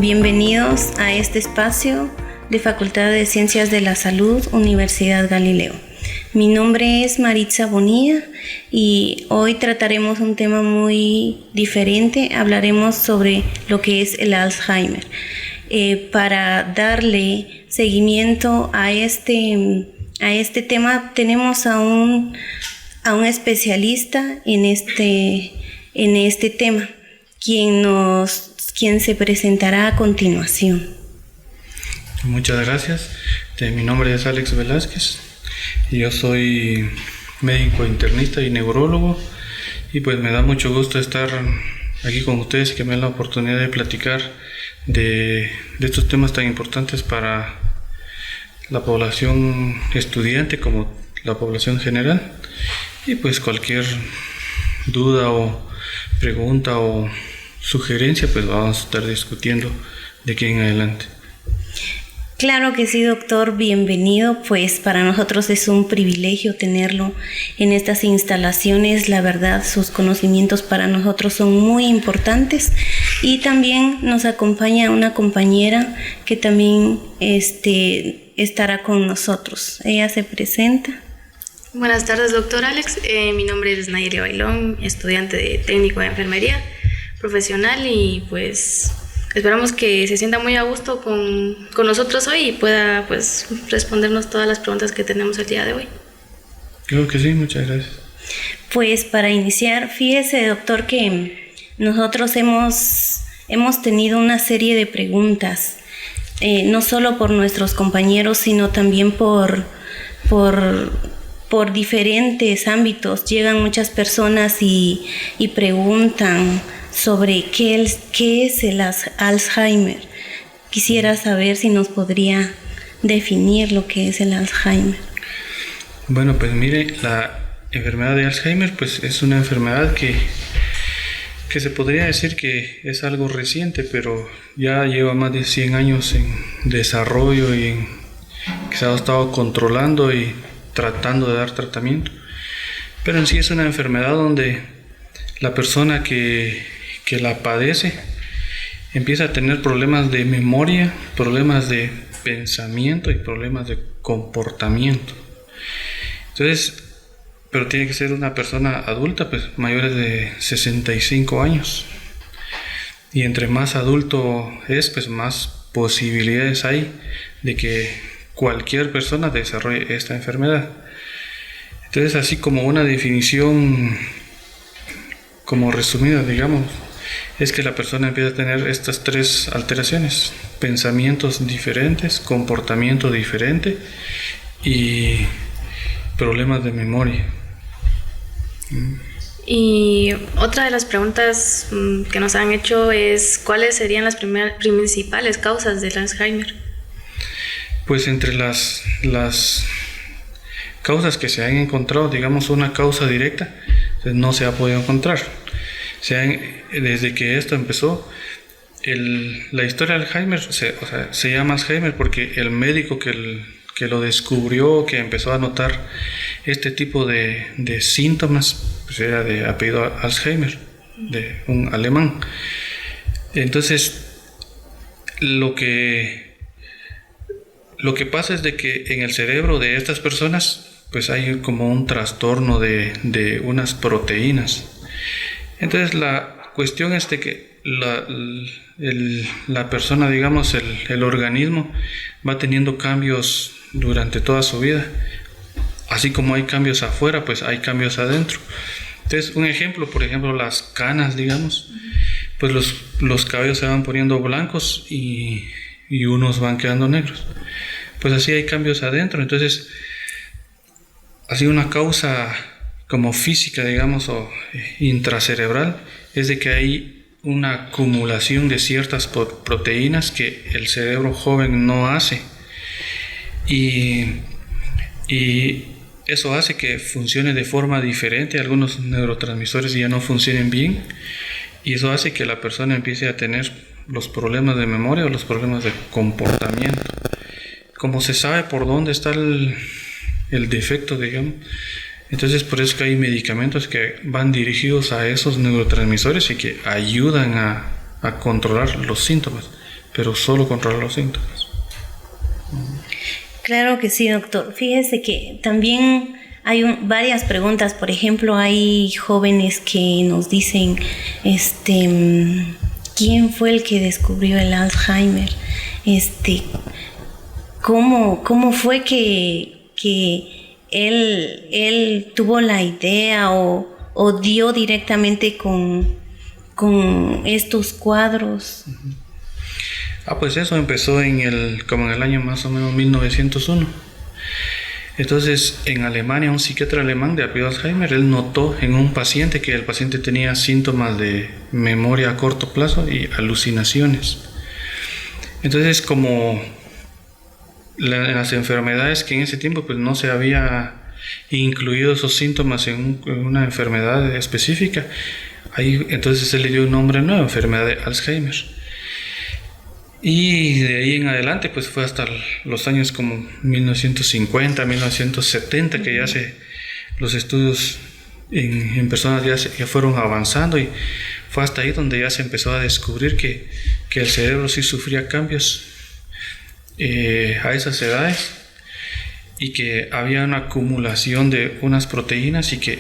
Bienvenidos a este espacio de Facultad de Ciencias de la Salud, Universidad Galileo. Mi nombre es Maritza Bonilla y hoy trataremos un tema muy diferente. Hablaremos sobre lo que es el Alzheimer. Para darle seguimiento a este tema tenemos a un especialista en este tema, quien se presentará a continuación. Muchas gracias. Mi nombre es Alex Velázquez y yo soy médico internista y neurólogo, y pues me da mucho gusto estar aquí con ustedes y que me den la oportunidad de platicar de estos temas tan importantes para la población estudiante como la población general. Y pues cualquier duda o pregunta o sugerencia, pues vamos a estar discutiendo de aquí en adelante. Claro que sí, doctor, bienvenido. Pues para nosotros es un privilegio tenerlo en estas instalaciones. La verdad, sus conocimientos para nosotros son muy importantes. Y también nos acompaña una compañera que también estará con nosotros. Ella se presenta. Buenas tardes, doctor Alex. Mi nombre es Nayeli Bailón, estudiante de técnico de enfermería profesional, y pues esperamos que se sienta muy a gusto con nosotros hoy y pueda pues respondernos todas las preguntas que tenemos el día de hoy. Creo que sí, muchas gracias. Pues para iniciar, fíjese, doctor, que nosotros hemos tenido una serie de preguntas, no solo por nuestros compañeros, sino también por diferentes ámbitos. Llegan muchas personas y preguntan sobre qué es el Alzheimer. Quisiera saber si nos podría definir lo que es el Alzheimer. Bueno, pues mire, la enfermedad de Alzheimer pues es una enfermedad que se podría decir que es algo reciente, pero ya lleva más de 100 años en desarrollo y que se ha estado controlando y tratando de dar tratamiento. Pero en sí es una enfermedad donde la persona que la padece empieza a tener problemas de memoria, problemas de pensamiento y problemas de comportamiento. Entonces, pero tiene que ser una persona adulta, pues mayores de 65 años. Y entre más adulto es, pues más posibilidades hay de que cualquier persona desarrolle esta enfermedad. Entonces, así como una definición como resumida, digamos, es que la persona empieza a tener estas tres alteraciones: pensamientos diferentes, comportamiento diferente y problemas de memoria. Y otra de las preguntas que nos han hecho es ¿cuáles serían las principales causas del Alzheimer? Pues entre las causas que se han encontrado, digamos, una causa directa no se ha podido encontrar. Desde que esto empezó, la historia del Alzheimer se llama Alzheimer porque el médico que lo descubrió, que empezó a notar este tipo de síntomas, pues era de apellido Alzheimer, de un alemán. Entonces, lo que pasa es de que en el cerebro de estas personas pues hay como un trastorno de unas proteínas. Entonces la cuestión es de que la persona, digamos, el organismo va teniendo cambios durante toda su vida. Así como hay cambios afuera, pues hay cambios adentro. Entonces, un ejemplo, por ejemplo, las canas, digamos, pues los cabellos se van poniendo blancos y unos van quedando negros. Pues así hay cambios adentro. Entonces, así una causa como física, digamos, o intracerebral, es de que hay una acumulación de ciertas proteínas que el cerebro joven no hace. Y eso hace que funcione de forma diferente. Algunos neurotransmisores ya no funcionen bien, y eso hace que la persona empiece a tener los problemas de memoria o los problemas de comportamiento. Como se sabe por dónde está el defecto, digamos, entonces por eso que hay medicamentos que van dirigidos a esos neurotransmisores y que ayudan a controlar los síntomas. pero solo controlar los síntomas. Claro que sí, doctor. Fíjese que también hay varias preguntas. Por ejemplo, hay jóvenes que nos dicen, ¿quién fue el que descubrió el Alzheimer? ¿Cómo fue que él tuvo la idea o dio directamente con estos cuadros? Pues eso empezó como en el año más o menos 1901. Entonces, en Alemania, un psiquiatra alemán de apellido Alzheimer, él notó en un paciente que el paciente tenía síntomas de memoria a corto plazo y alucinaciones. Entonces, como las enfermedades que en ese tiempo pues no se había incluido esos síntomas en una enfermedad específica, entonces se le dio un nombre nuevo, enfermedad de Alzheimer. Y de ahí en adelante pues fue hasta los años como 1950, 1970 que los estudios en personas ya fueron avanzando, y fue hasta ahí donde ya se empezó a descubrir que el cerebro sí sufría cambios a esas edades, y que había una acumulación de unas proteínas, y que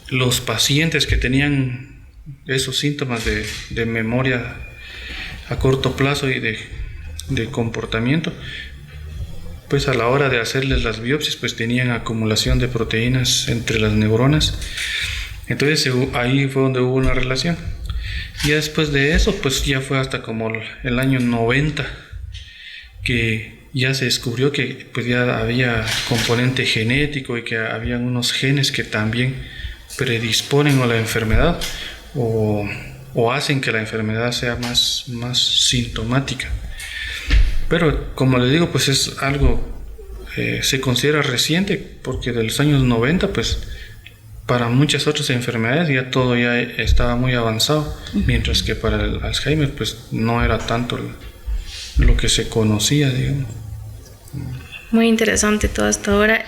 los pacientes que tenían esos síntomas de memoria a corto plazo y de comportamiento, pues a la hora de hacerles las biopsias pues tenían acumulación de proteínas entre las neuronas. Entonces ahí fue donde hubo una relación. Y después de eso pues ya fue hasta como el año 90 que ya se descubrió que pues ya había componente genético y que habían unos genes que también predisponen a la enfermedad o hacen que la enfermedad sea más sintomática. Pero como les digo, pues es algo se considera reciente, porque de los años 90 pues para muchas otras enfermedades ya todo ya estaba muy avanzado, mientras que para el Alzheimer pues no era tanto lo que se conocía, digamos. Muy interesante todo esto. Ahora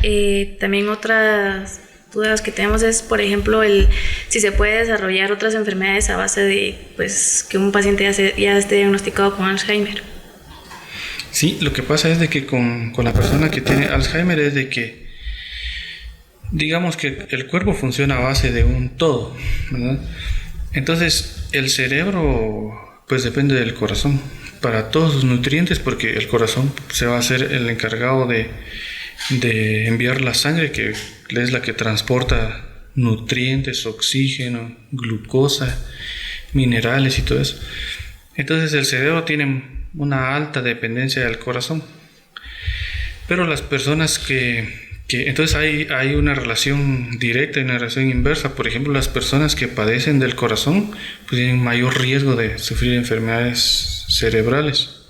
también otras dudas que tenemos es, por ejemplo, si se puede desarrollar otras enfermedades a base de pues que un paciente ya esté diagnosticado con Alzheimer. Sí, lo que pasa es de que con la persona que tiene Alzheimer es de que digamos que el cuerpo funciona a base de un todo, ¿verdad? Entonces el cerebro pues depende del corazón para todos sus nutrientes, porque el corazón se va a ser el encargado de enviar la sangre, que es la que transporta nutrientes, oxígeno, glucosa, minerales y todo eso. Entonces el cerebro tiene una alta dependencia del corazón. Pero las personas que entonces hay una relación directa y una relación inversa. Por ejemplo, las personas que padecen del corazón pues tienen mayor riesgo de sufrir enfermedades cerebrales.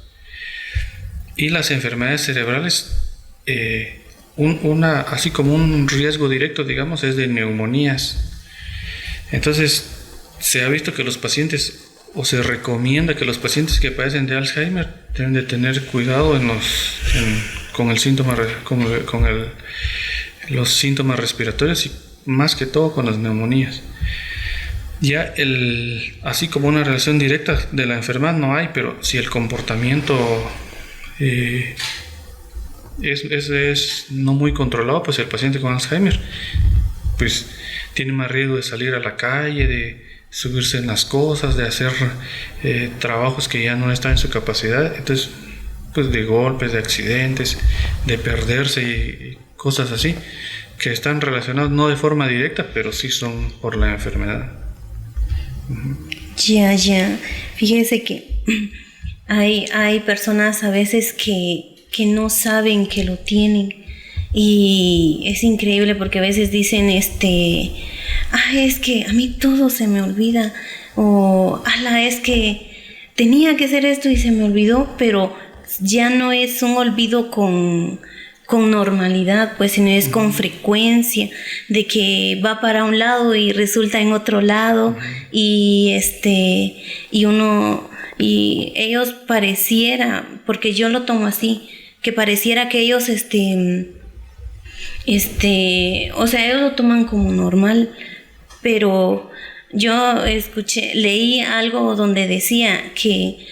Y las enfermedades cerebrales, así como un riesgo directo, digamos, es de neumonías. Entonces, se ha visto que los pacientes, o se recomienda que los pacientes que padecen de Alzheimer deben de tener cuidado con los síntomas respiratorios, y más que todo con las neumonías. Ya así como una relación directa de la enfermedad no hay, pero si el comportamiento es no muy controlado, pues el paciente con Alzheimer pues tiene más riesgo de salir a la calle, de subirse en las cosas, de hacer trabajos que ya no están en su capacidad. Entonces pues de golpes, de accidentes, de perderse y cosas así, que están relacionados no de forma directa, pero sí son por la enfermedad. Ya. Fíjese que hay personas a veces que no saben que lo tienen, y es increíble porque a veces dicen es que a mí todo se me olvida, o es que tenía que hacer esto y se me olvidó, pero ya no es un olvido con normalidad, pues, sino es con frecuencia, de que va para un lado y resulta en otro lado, y ellos pareciera, porque yo lo tomo así, que pareciera que ellos o sea, ellos lo toman como normal, pero yo leí algo donde decía que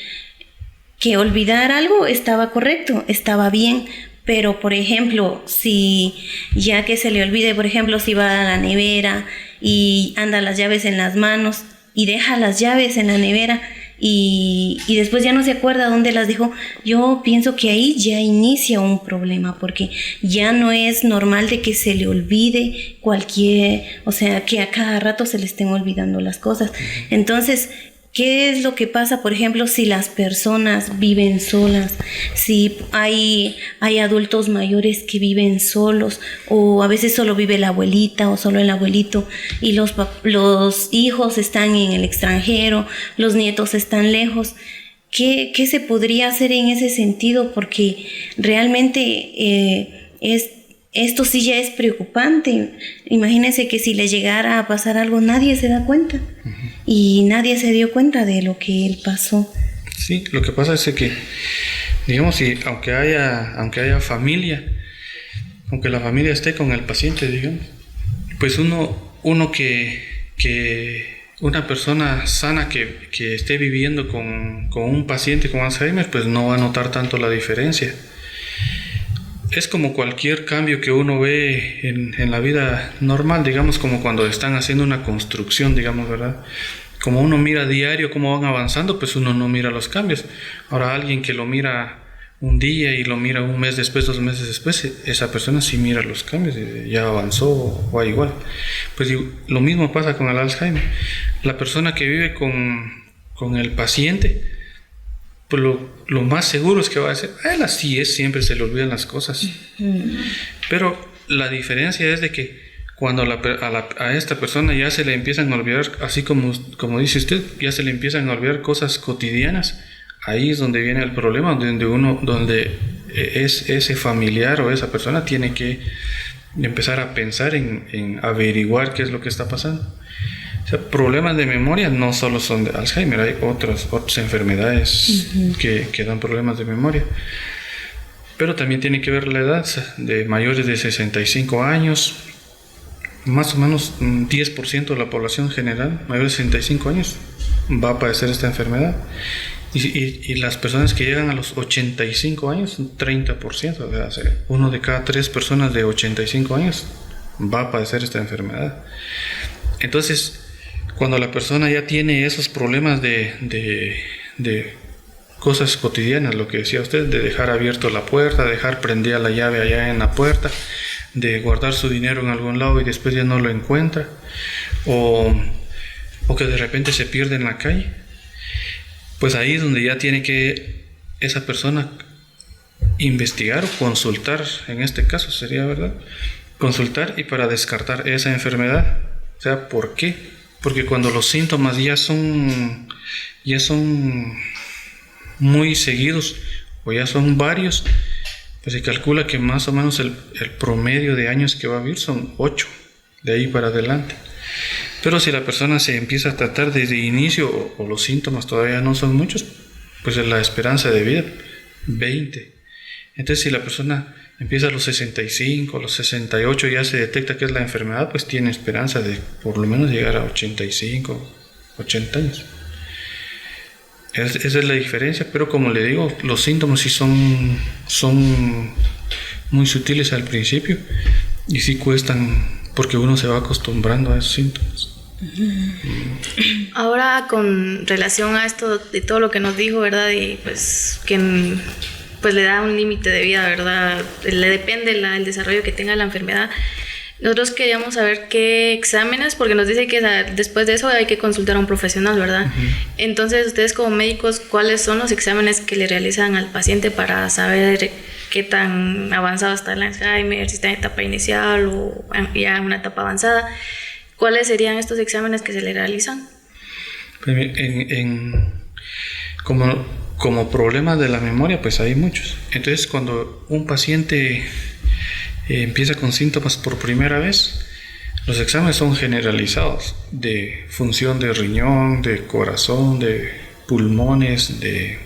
que olvidar algo estaba correcto, estaba bien. Pero, por ejemplo, si ya que se le olvide, por ejemplo, si va a la nevera y anda las llaves en las manos y deja las llaves en la nevera y después ya no se acuerda dónde las dejó, yo pienso que ahí ya inicia un problema, porque ya no es normal de que se le olvide o sea, que a cada rato se le estén olvidando las cosas. Entonces, ¿qué es lo que pasa, por ejemplo, si las personas viven solas? Si hay adultos mayores que viven solos, o a veces solo vive la abuelita o solo el abuelito, y los hijos están en el extranjero, los nietos están lejos. ¿Qué se podría hacer en ese sentido? Porque realmente esto sí ya es preocupante. Imagínense que si le llegara a pasar algo, nadie se da cuenta. Uh-huh. Y nadie se dio cuenta de lo que él pasó. Sí, lo que pasa es que, digamos, aunque haya familia, aunque la familia esté con el paciente, digamos, pues una persona sana que esté viviendo con un paciente con Alzheimer, pues no va a notar tanto la diferencia. Es como cualquier cambio que uno ve en la vida normal, digamos, como cuando están haciendo una construcción, digamos, ¿verdad? Como uno mira diario cómo van avanzando, pues uno no mira los cambios. Ahora alguien que lo mira un día y lo mira un mes después, 2 meses después, esa persona sí mira los cambios, ya avanzó o va igual. Pues lo mismo pasa con el Alzheimer. La persona que vive con el paciente, pues lo más seguro es que va a decir, él así es, siempre se le olvidan las cosas. Pero la diferencia es de que cuando a esta persona ya se le empiezan a olvidar, así como dice usted, ya se le empiezan a olvidar cosas cotidianas, ahí es donde viene el problema, donde ese familiar o esa persona tiene que empezar a pensar en averiguar qué es lo que está pasando. O sea, problemas de memoria no solo son de Alzheimer, hay otras enfermedades uh-huh. que dan problemas de memoria. Pero también tiene que ver la edad, de mayores de 65 años, más o menos 10% de la población general, mayores de 65 años, va a padecer esta enfermedad. Y las personas que llegan a los 85 años, 30%, o sea, 1 de cada 3 personas de 85 años va a padecer esta enfermedad. Entonces, cuando la persona ya tiene esos problemas de cosas cotidianas, lo que decía usted, de dejar abierto la puerta, dejar prendida la llave allá en la puerta, de guardar su dinero en algún lado y después ya no lo encuentra, o que de repente se pierde en la calle, pues ahí es donde ya tiene que esa persona investigar o consultar, en este caso sería, ¿verdad? Consultar y para descartar esa enfermedad. O sea, ¿por qué? Porque cuando los síntomas ya son muy seguidos o ya son varios, pues se calcula que más o menos el promedio de años que va a vivir son 8, de ahí para adelante. Pero si la persona se empieza a tratar desde inicio o los síntomas todavía no son muchos, pues la esperanza de vida, 20. Entonces si la persona empieza a los 65, a los 68, ya se detecta que es la enfermedad, pues tiene esperanza de por lo menos llegar a 85, 80 años. Esa es la diferencia, pero como le digo, los síntomas sí son muy sutiles al principio y sí cuestan porque uno se va acostumbrando a esos síntomas. Ahora, con relación a esto de todo lo que nos dijo, ¿verdad? Y pues que pues le da un límite de vida, ¿verdad? Le depende el desarrollo que tenga la enfermedad. Nosotros queríamos saber qué exámenes, porque nos dice que después de eso hay que consultar a un profesional, ¿verdad? Uh-huh. Entonces, ustedes como médicos, ¿cuáles son los exámenes que le realizan al paciente para saber qué tan avanzado está el Alzheimer, si está en etapa inicial o ya en una etapa avanzada? ¿Cuáles serían estos exámenes que se le realizan? Como problema de la memoria, pues hay muchos. Entonces, cuando un paciente empieza con síntomas por primera vez, los exámenes son generalizados de función de riñón, de corazón, de pulmones, de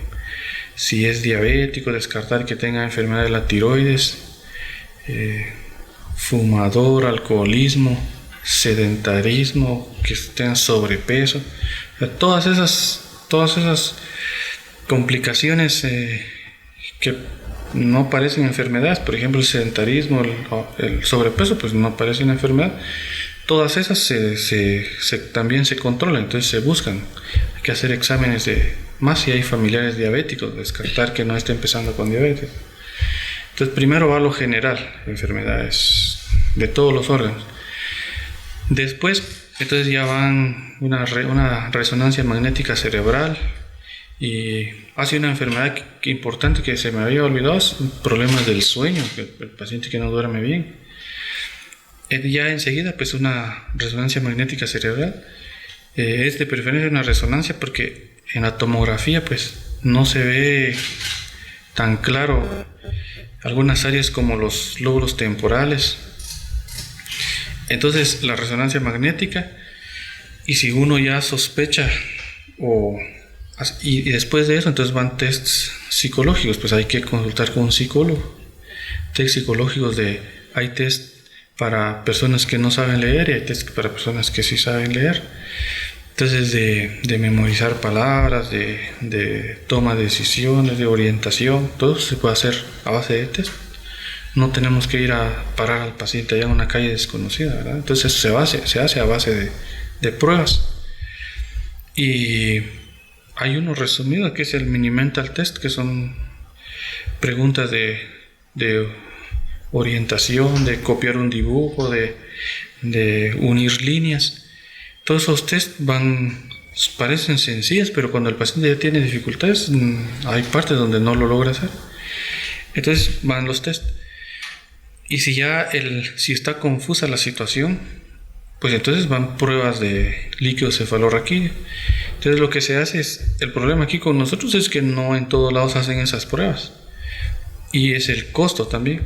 si es diabético, descartar que tenga enfermedad de la tiroides, fumador, alcoholismo, sedentarismo, que tenga sobrepeso. O sea, todas esas complicaciones que no parecen enfermedades, por ejemplo el sedentarismo, el sobrepeso, pues no parece una enfermedad. Todas esas también se controlan, entonces se buscan. Hay que hacer exámenes más si hay familiares diabéticos, descartar que no esté empezando con diabetes. Entonces primero va lo general, enfermedades de todos los órganos. Después, entonces ya van una resonancia magnética cerebral y hace una enfermedad importante que se me había olvidado, es problemas del sueño, el paciente que no duerme bien. Ya enseguida, pues una resonancia magnética cerebral es de preferencia una resonancia porque en la tomografía pues no se ve tan claro algunas áreas como los lóbulos temporales. Entonces la resonancia magnética, y si uno ya sospecha y después de eso entonces van tests psicológicos, pues hay que consultar con un psicólogo. Tests psicológicos hay test para personas que no saben leer y hay test para personas que sí saben leer. Entonces de memorizar palabras, de toma de decisiones, de orientación, todo se puede hacer a base de test. No tenemos que ir a parar al paciente allá en una calle desconocida, ¿verdad? Entonces eso se hace a base de pruebas. Y hay uno resumido que es el Mini Mental Test, que son preguntas de orientación, de copiar un dibujo, de unir líneas. Todos esos tests parecen sencillos, pero cuando el paciente ya tiene dificultades, hay partes donde no lo logra hacer. Entonces van los tests. Y si está confusa la situación, pues entonces van pruebas de líquido cefalorraquídeo. Entonces lo que se hace el problema aquí con nosotros es que no en todos lados hacen esas pruebas. Y es el costo también.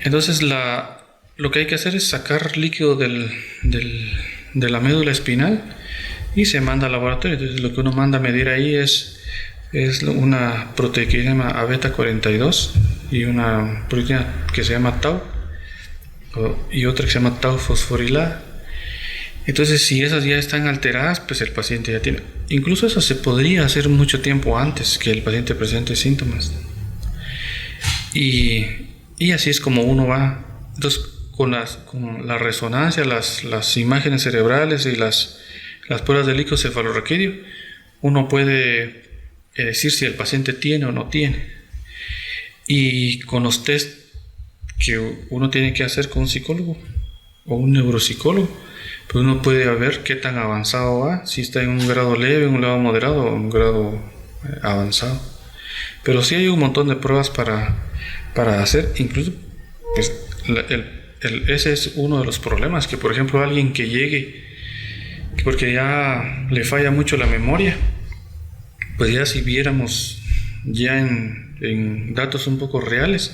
Entonces lo que hay que hacer es sacar líquido de la médula espinal y se manda al laboratorio. Entonces lo que uno manda a medir ahí es una proteína que se llama A-beta-42 y una proteína que se llama tau y otra que se llama tau fosforilada. Entonces si esas ya están alteradas, pues el paciente ya tiene. Incluso eso se podría hacer mucho tiempo antes que el paciente presente síntomas. Y así es como uno va. Entonces con la resonancia, las imágenes cerebrales y las pruebas de líquido cefalorraquídeo, uno puede decir si el paciente tiene o no tiene. Y con los test que uno tiene que hacer con un psicólogo o un neuropsicólogo, pues uno puede ver qué tan avanzado va, si está en un grado leve, un grado moderado o un grado avanzado. Pero sí hay un montón de pruebas para hacer. Incluso pues, ese es uno de los problemas, que por ejemplo alguien que llegue porque ya le falla mucho la memoria, pues ya si viéramos ya en datos un poco reales,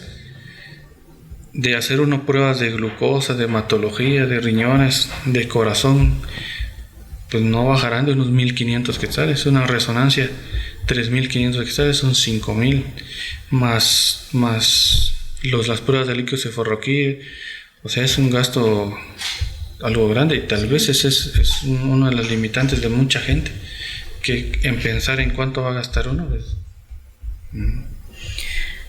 de hacer unas pruebas de glucosa, de hematología, de riñones, de corazón, pues no bajarán de unos 1.500 quetzales. Una resonancia 3.500 quetzales son 5.000, más las pruebas de líquido cefalorraquídeo. O sea, es un gasto algo grande, y tal vez ese es una de las limitantes de mucha gente, que en pensar en cuánto va a gastar uno.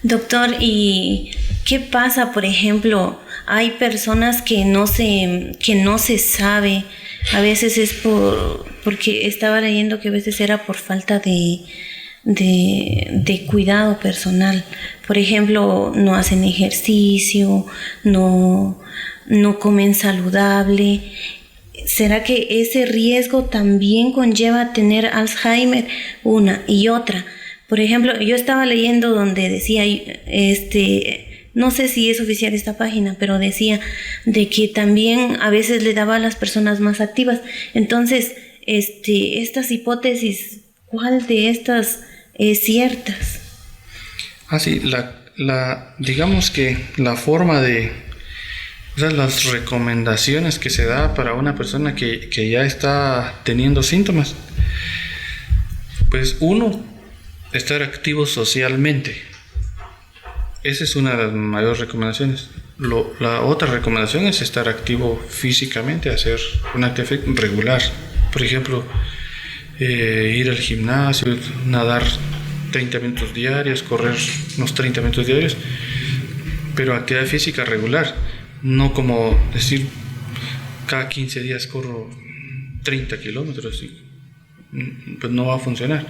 Doctor, ¿y qué pasa, por ejemplo? Hay personas que no se sabe, a veces es porque estaba leyendo que a veces era por falta de cuidado personal. Por ejemplo, no hacen ejercicio, no comen saludable. ¿Será que ese riesgo también conlleva tener Alzheimer? Una y otra. Por ejemplo, yo estaba leyendo donde decía, no sé si es oficial esta página, pero decía de que también a veces le daba a las personas más activas. Entonces, estas hipótesis, ¿cuál de estas es ciertas? Sí, digamos que la forma las recomendaciones que se da para una persona que ya está teniendo síntomas, pues uno, estar activo socialmente. Esa es una de las mayores recomendaciones. La otra recomendación es estar activo físicamente, hacer una actividad regular. Por ejemplo, ir al gimnasio, nadar 30 minutos diarios, correr unos 30 minutos diarios, pero actividad física regular, no como decir cada 15 días corro 30 kilómetros, pues no va a funcionar.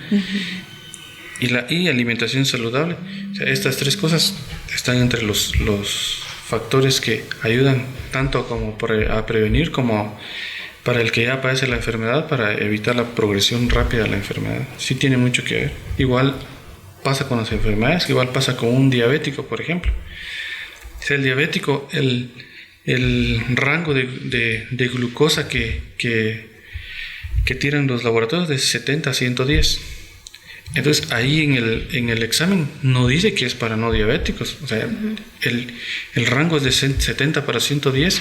Y alimentación saludable, o sea, estas tres cosas están entre los factores que ayudan tanto como a prevenir como para el que ya padece la enfermedad, para evitar la progresión rápida de la enfermedad. Sí tiene mucho que ver. Igual pasa con las enfermedades, igual pasa con un diabético, por ejemplo. O sea, el diabético, el rango de glucosa que tiran los laboratorios de 70 a 110. Entonces ahí en el examen no dice que es para no diabéticos. O sea, el rango es de 70 para 110,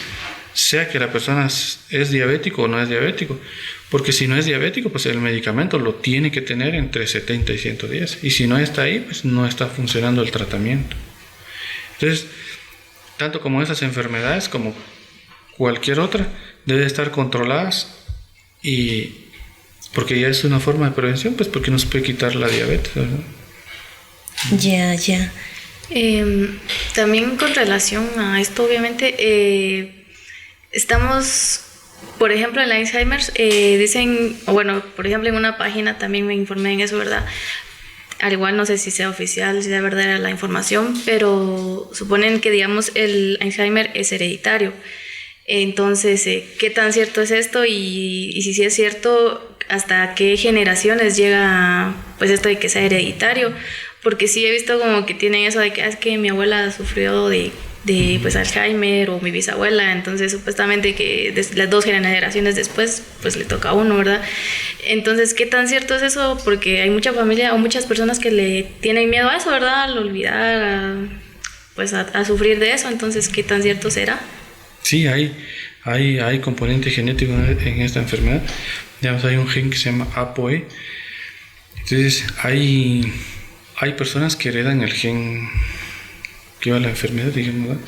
sea que la persona es diabético o no es diabético. Porque si no es diabético, pues el medicamento lo tiene que tener entre 70 y 110. Y si no está ahí, pues no está funcionando el tratamiento. Entonces, tanto como esas enfermedades como cualquier otra, deben estar controladas, y porque ya es una forma de prevención, pues porque nos puede quitar la diabetes, ¿verdad? Ya. También con relación a esto, obviamente, estamos, por ejemplo, en la Alzheimer, dicen, o bueno, por ejemplo, en una página también me informé en eso, ¿verdad? Al igual no sé si sea oficial, si sea verdadera la información, pero suponen que, digamos, el Alzheimer es hereditario. Entonces, ¿qué tan cierto es esto? Y si sí es cierto, ¿hasta qué generaciones llega pues esto de que sea hereditario? Porque sí he visto como que tienen eso de que es que mi abuela sufrió de pues Alzheimer, o mi bisabuela, entonces supuestamente que las 2 generaciones después pues le toca a uno, ¿verdad? Entonces, ¿qué tan cierto es eso? Porque hay mucha familia o muchas personas que le tienen miedo a eso, ¿verdad? Al olvidar, a sufrir de eso. Entonces, ¿qué tan cierto será? Sí, hay componente genético en esta enfermedad. Digamos, hay un gen que se llama ApoE. Entonces, hay personas que heredan el gen que lleva la enfermedad, digamos, ¿verdad?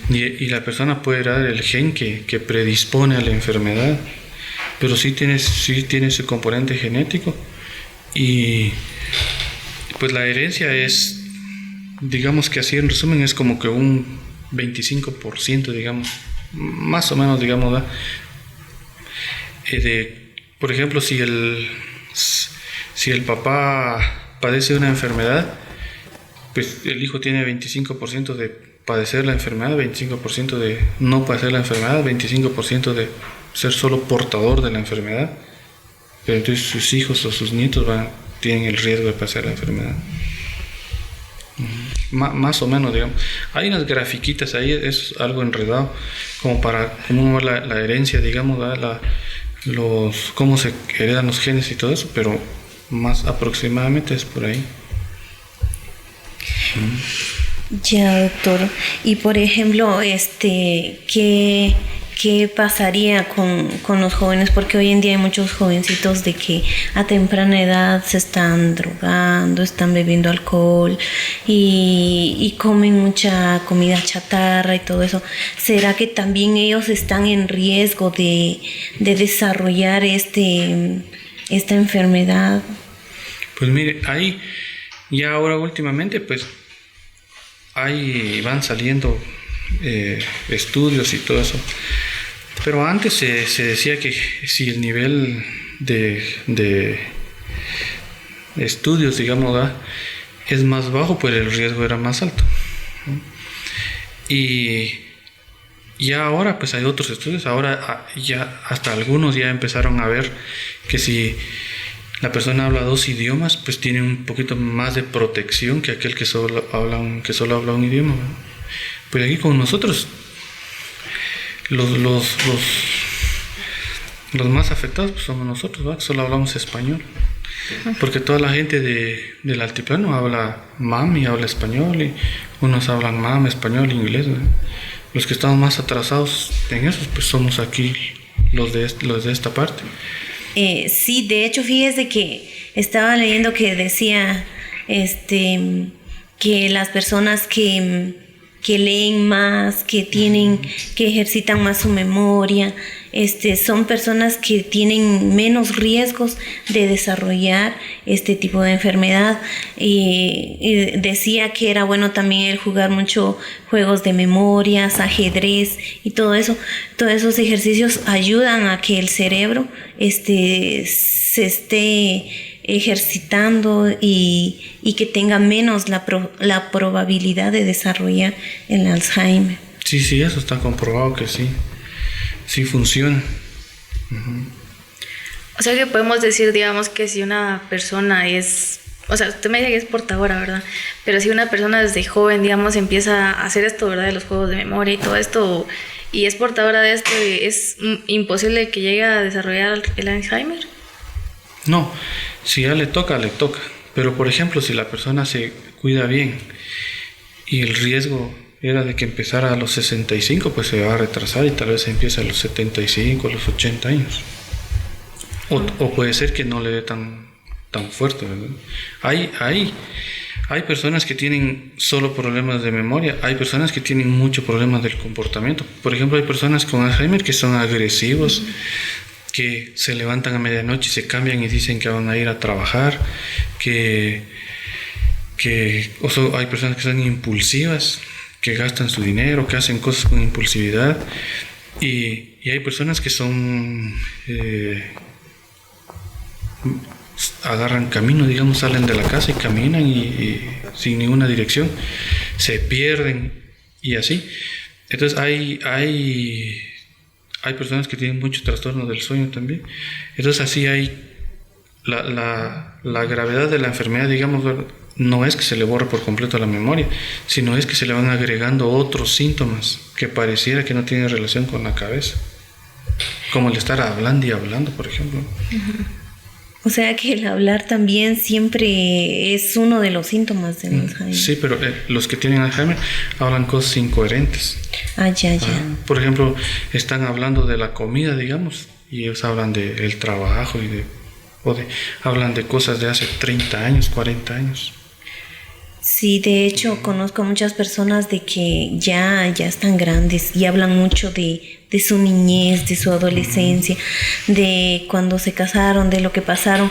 Y la persona puede heredar el gen que predispone a la enfermedad, pero sí tiene su componente genético. Y pues la herencia es, digamos que así en resumen, es como que un 25%, digamos, más o menos, digamos, ¿verdad? Por ejemplo, si el papá padece una enfermedad, pues el hijo tiene 25% de padecer la enfermedad, 25% de no padecer la enfermedad, 25% de ser solo portador de la enfermedad. Pero entonces sus hijos o sus nietos tienen el riesgo de padecer la enfermedad. Más o menos, digamos. Hay unas grafiquitas ahí, es algo enredado, como ver la herencia, digamos, cómo se heredan los genes y todo eso, pero más aproximadamente es por ahí. Ya, doctor. Y por ejemplo, ¿qué pasaría con los jóvenes? Porque hoy en día hay muchos jovencitos de que a temprana edad se están drogando, están bebiendo alcohol y comen mucha comida chatarra y todo eso. ¿Será que también ellos están en riesgo de desarrollar esta enfermedad? Pues mire, ahí ya ahora últimamente pues van saliendo estudios y todo eso. Pero antes se decía que si el nivel de estudios, digamos, es más bajo, pues el riesgo era más alto. Y ya ahora pues hay otros estudios. Ahora ya hasta algunos ya empezaron a ver que si la persona habla 2 idiomas, pues tiene un poquito más de protección que aquel que solo habla un idioma, ¿verdad? Pues aquí con nosotros los más afectados pues somos nosotros, ¿verdad? Solo hablamos español, porque toda la gente del altiplano habla MAM y habla español, y unos hablan MAM, español, inglés, ¿verdad? Los que estamos más atrasados en eso pues somos aquí los de esta parte. Sí, de hecho, fíjese que estaba leyendo que decía que las personas que que leen más, que ejercitan más su memoria. Son personas que tienen menos riesgos de desarrollar este tipo de enfermedad. Y decía que era bueno también el jugar mucho juegos de memorias, ajedrez y todo eso. Todos esos ejercicios ayudan a que el cerebro se esté ejercitando y que tenga menos la probabilidad de desarrollar el Alzheimer. Sí, eso está comprobado que sí funciona. O sea que podemos decir, digamos, que si una persona es, o sea, usted me dice que es portadora, ¿verdad? Pero si una persona desde joven, digamos, empieza a hacer esto, ¿verdad? De los juegos de memoria y todo esto, y es portadora de esto, ¿es imposible que llegue a desarrollar el Alzheimer? No, si ya le toca. Pero por ejemplo, si la persona se cuida bien y el riesgo era de que empezara a los 65, pues se va a retrasar y tal vez empiece a los 75, a los 80 años. O puede ser que no le dé tan fuerte, ¿verdad? Hay personas que tienen solo problemas de memoria, hay personas que tienen muchos problemas del comportamiento. Por ejemplo, hay personas con Alzheimer que son agresivos, que se levantan a medianoche y se cambian y dicen que van a ir a trabajar, hay personas que son impulsivas, que gastan su dinero, que hacen cosas con impulsividad, y hay personas que son agarran camino, digamos, salen de la casa y caminan y sin ninguna dirección, se pierden y así. Entonces hay personas que tienen mucho trastorno del sueño también. Entonces así hay la gravedad de la enfermedad, digamos, no es que se le borre por completo la memoria, sino es que se le van agregando otros síntomas que pareciera que no tienen relación con la cabeza, como el estar hablando y hablando, por ejemplo. O sea que el hablar también siempre es uno de los síntomas del Alzheimer. Sí, pero los que tienen Alzheimer hablan cosas incoherentes. Ya. Por ejemplo, están hablando de la comida, digamos, y ellos hablan del trabajo hablan de cosas de hace 30 años, 40 años. Sí, de hecho conozco muchas personas de que ya están grandes y hablan mucho de su niñez, de su adolescencia, de cuando se casaron, de lo que pasaron,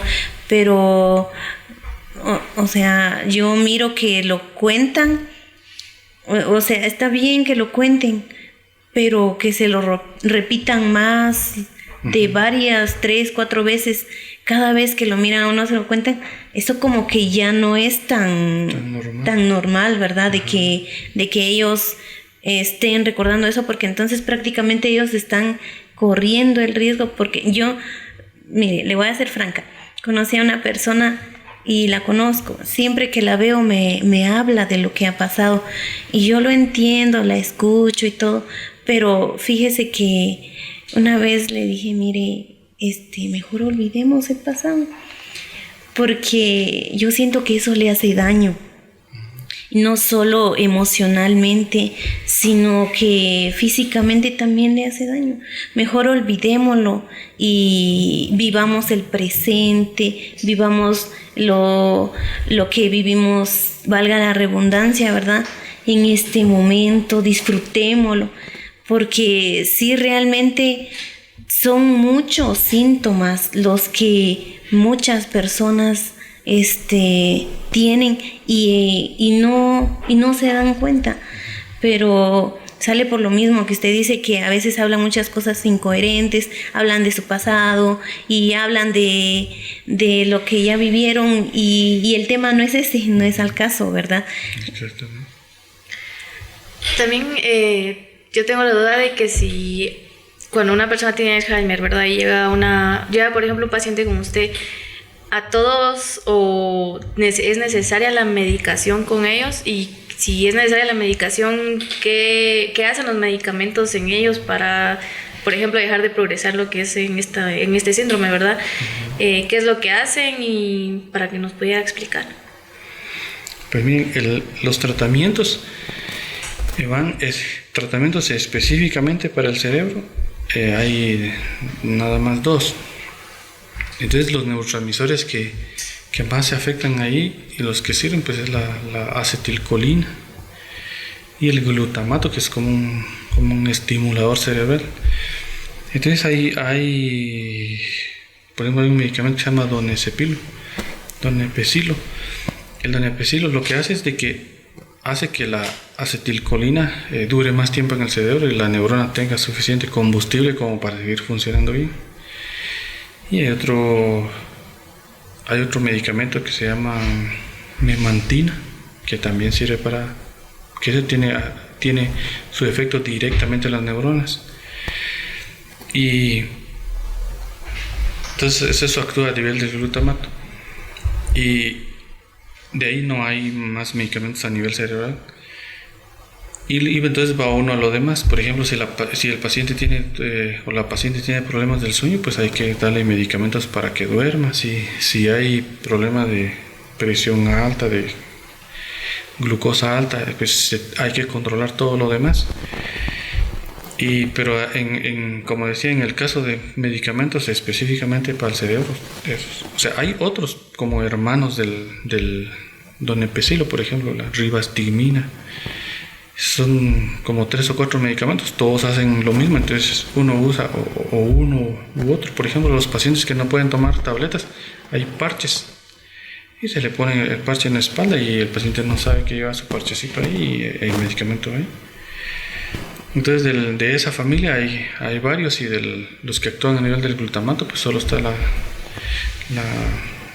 pero o sea, yo miro que lo cuentan, o sea, está bien que lo cuenten, pero que se lo repitan más de varias, 3, 4 veces, cada vez que lo miran a uno se lo cuentan, eso como que ya no es tan normal, ¿verdad? De que ellos estén recordando eso, porque entonces prácticamente ellos están corriendo el riesgo, porque yo, mire, le voy a ser franca, conocí a una persona y la conozco, siempre que la veo me habla de lo que ha pasado y yo lo entiendo, la escucho y todo, pero fíjese que una vez le dije, mire, mejor olvidemos el pasado, porque yo siento que eso le hace daño, no solo emocionalmente, sino que físicamente también le hace daño. Mejor olvidémoslo y vivamos el presente, vivamos lo que vivimos, valga la redundancia, ¿verdad? En este momento, disfrutémoslo, porque sí, realmente son muchos síntomas los que muchas personas tienen y no se dan cuenta, pero sale por lo mismo que usted dice, que a veces hablan muchas cosas incoherentes, hablan de su pasado y hablan de lo que ya vivieron y el tema no es ese, no es al caso, ¿verdad? Exactamente. También yo tengo la duda de que si cuando una persona tiene Alzheimer, ¿verdad? Y llega por ejemplo un paciente como usted, ¿a todos o es necesaria la medicación con ellos? Y si es necesaria la medicación, ¿qué hacen los medicamentos en ellos para, por ejemplo, dejar de progresar lo que es en este síndrome, ¿verdad? ¿Qué es lo que hacen? Y para que nos pudiera explicar. Pues miren, los tratamientos tratamientos específicamente para el cerebro, hay nada más 2. Entonces los neurotransmisores que más se afectan ahí y los que sirven, pues es la acetilcolina y el glutamato, que es como un estimulador cerebral. Entonces por ejemplo, hay un medicamento que se llama donepezilo. El donepezilo lo que hace es de que hace que la acetilcolina dure más tiempo en el cerebro y la neurona tenga suficiente combustible como para seguir funcionando bien. Y hay otro medicamento que se llama memantina, que también sirve que eso tiene su efecto directamente en las neuronas. Y entonces eso actúa a nivel del glutamato. Y de ahí no hay más medicamentos a nivel cerebral. Y entonces va uno a lo demás. Por ejemplo, si el paciente tiene o la paciente tiene problemas del sueño, pues hay que darle medicamentos para que duerma. Si hay problemas de presión alta, de glucosa alta, pues hay que controlar todo lo demás. Pero como decía, en el caso de medicamentos específicamente para el cerebro, o sea, hay otros como hermanos del donepezilo, por ejemplo, la rivastigmina. Son como 3 o 4 medicamentos, todos hacen lo mismo, entonces uno usa o uno u otro. Por ejemplo, los pacientes que no pueden tomar tabletas, hay parches y se le pone el parche en la espalda y el paciente no sabe que lleva su parchecito ahí y el medicamento ahí. Entonces de esa familia hay varios, y de los que actúan a nivel del glutamato, pues solo está la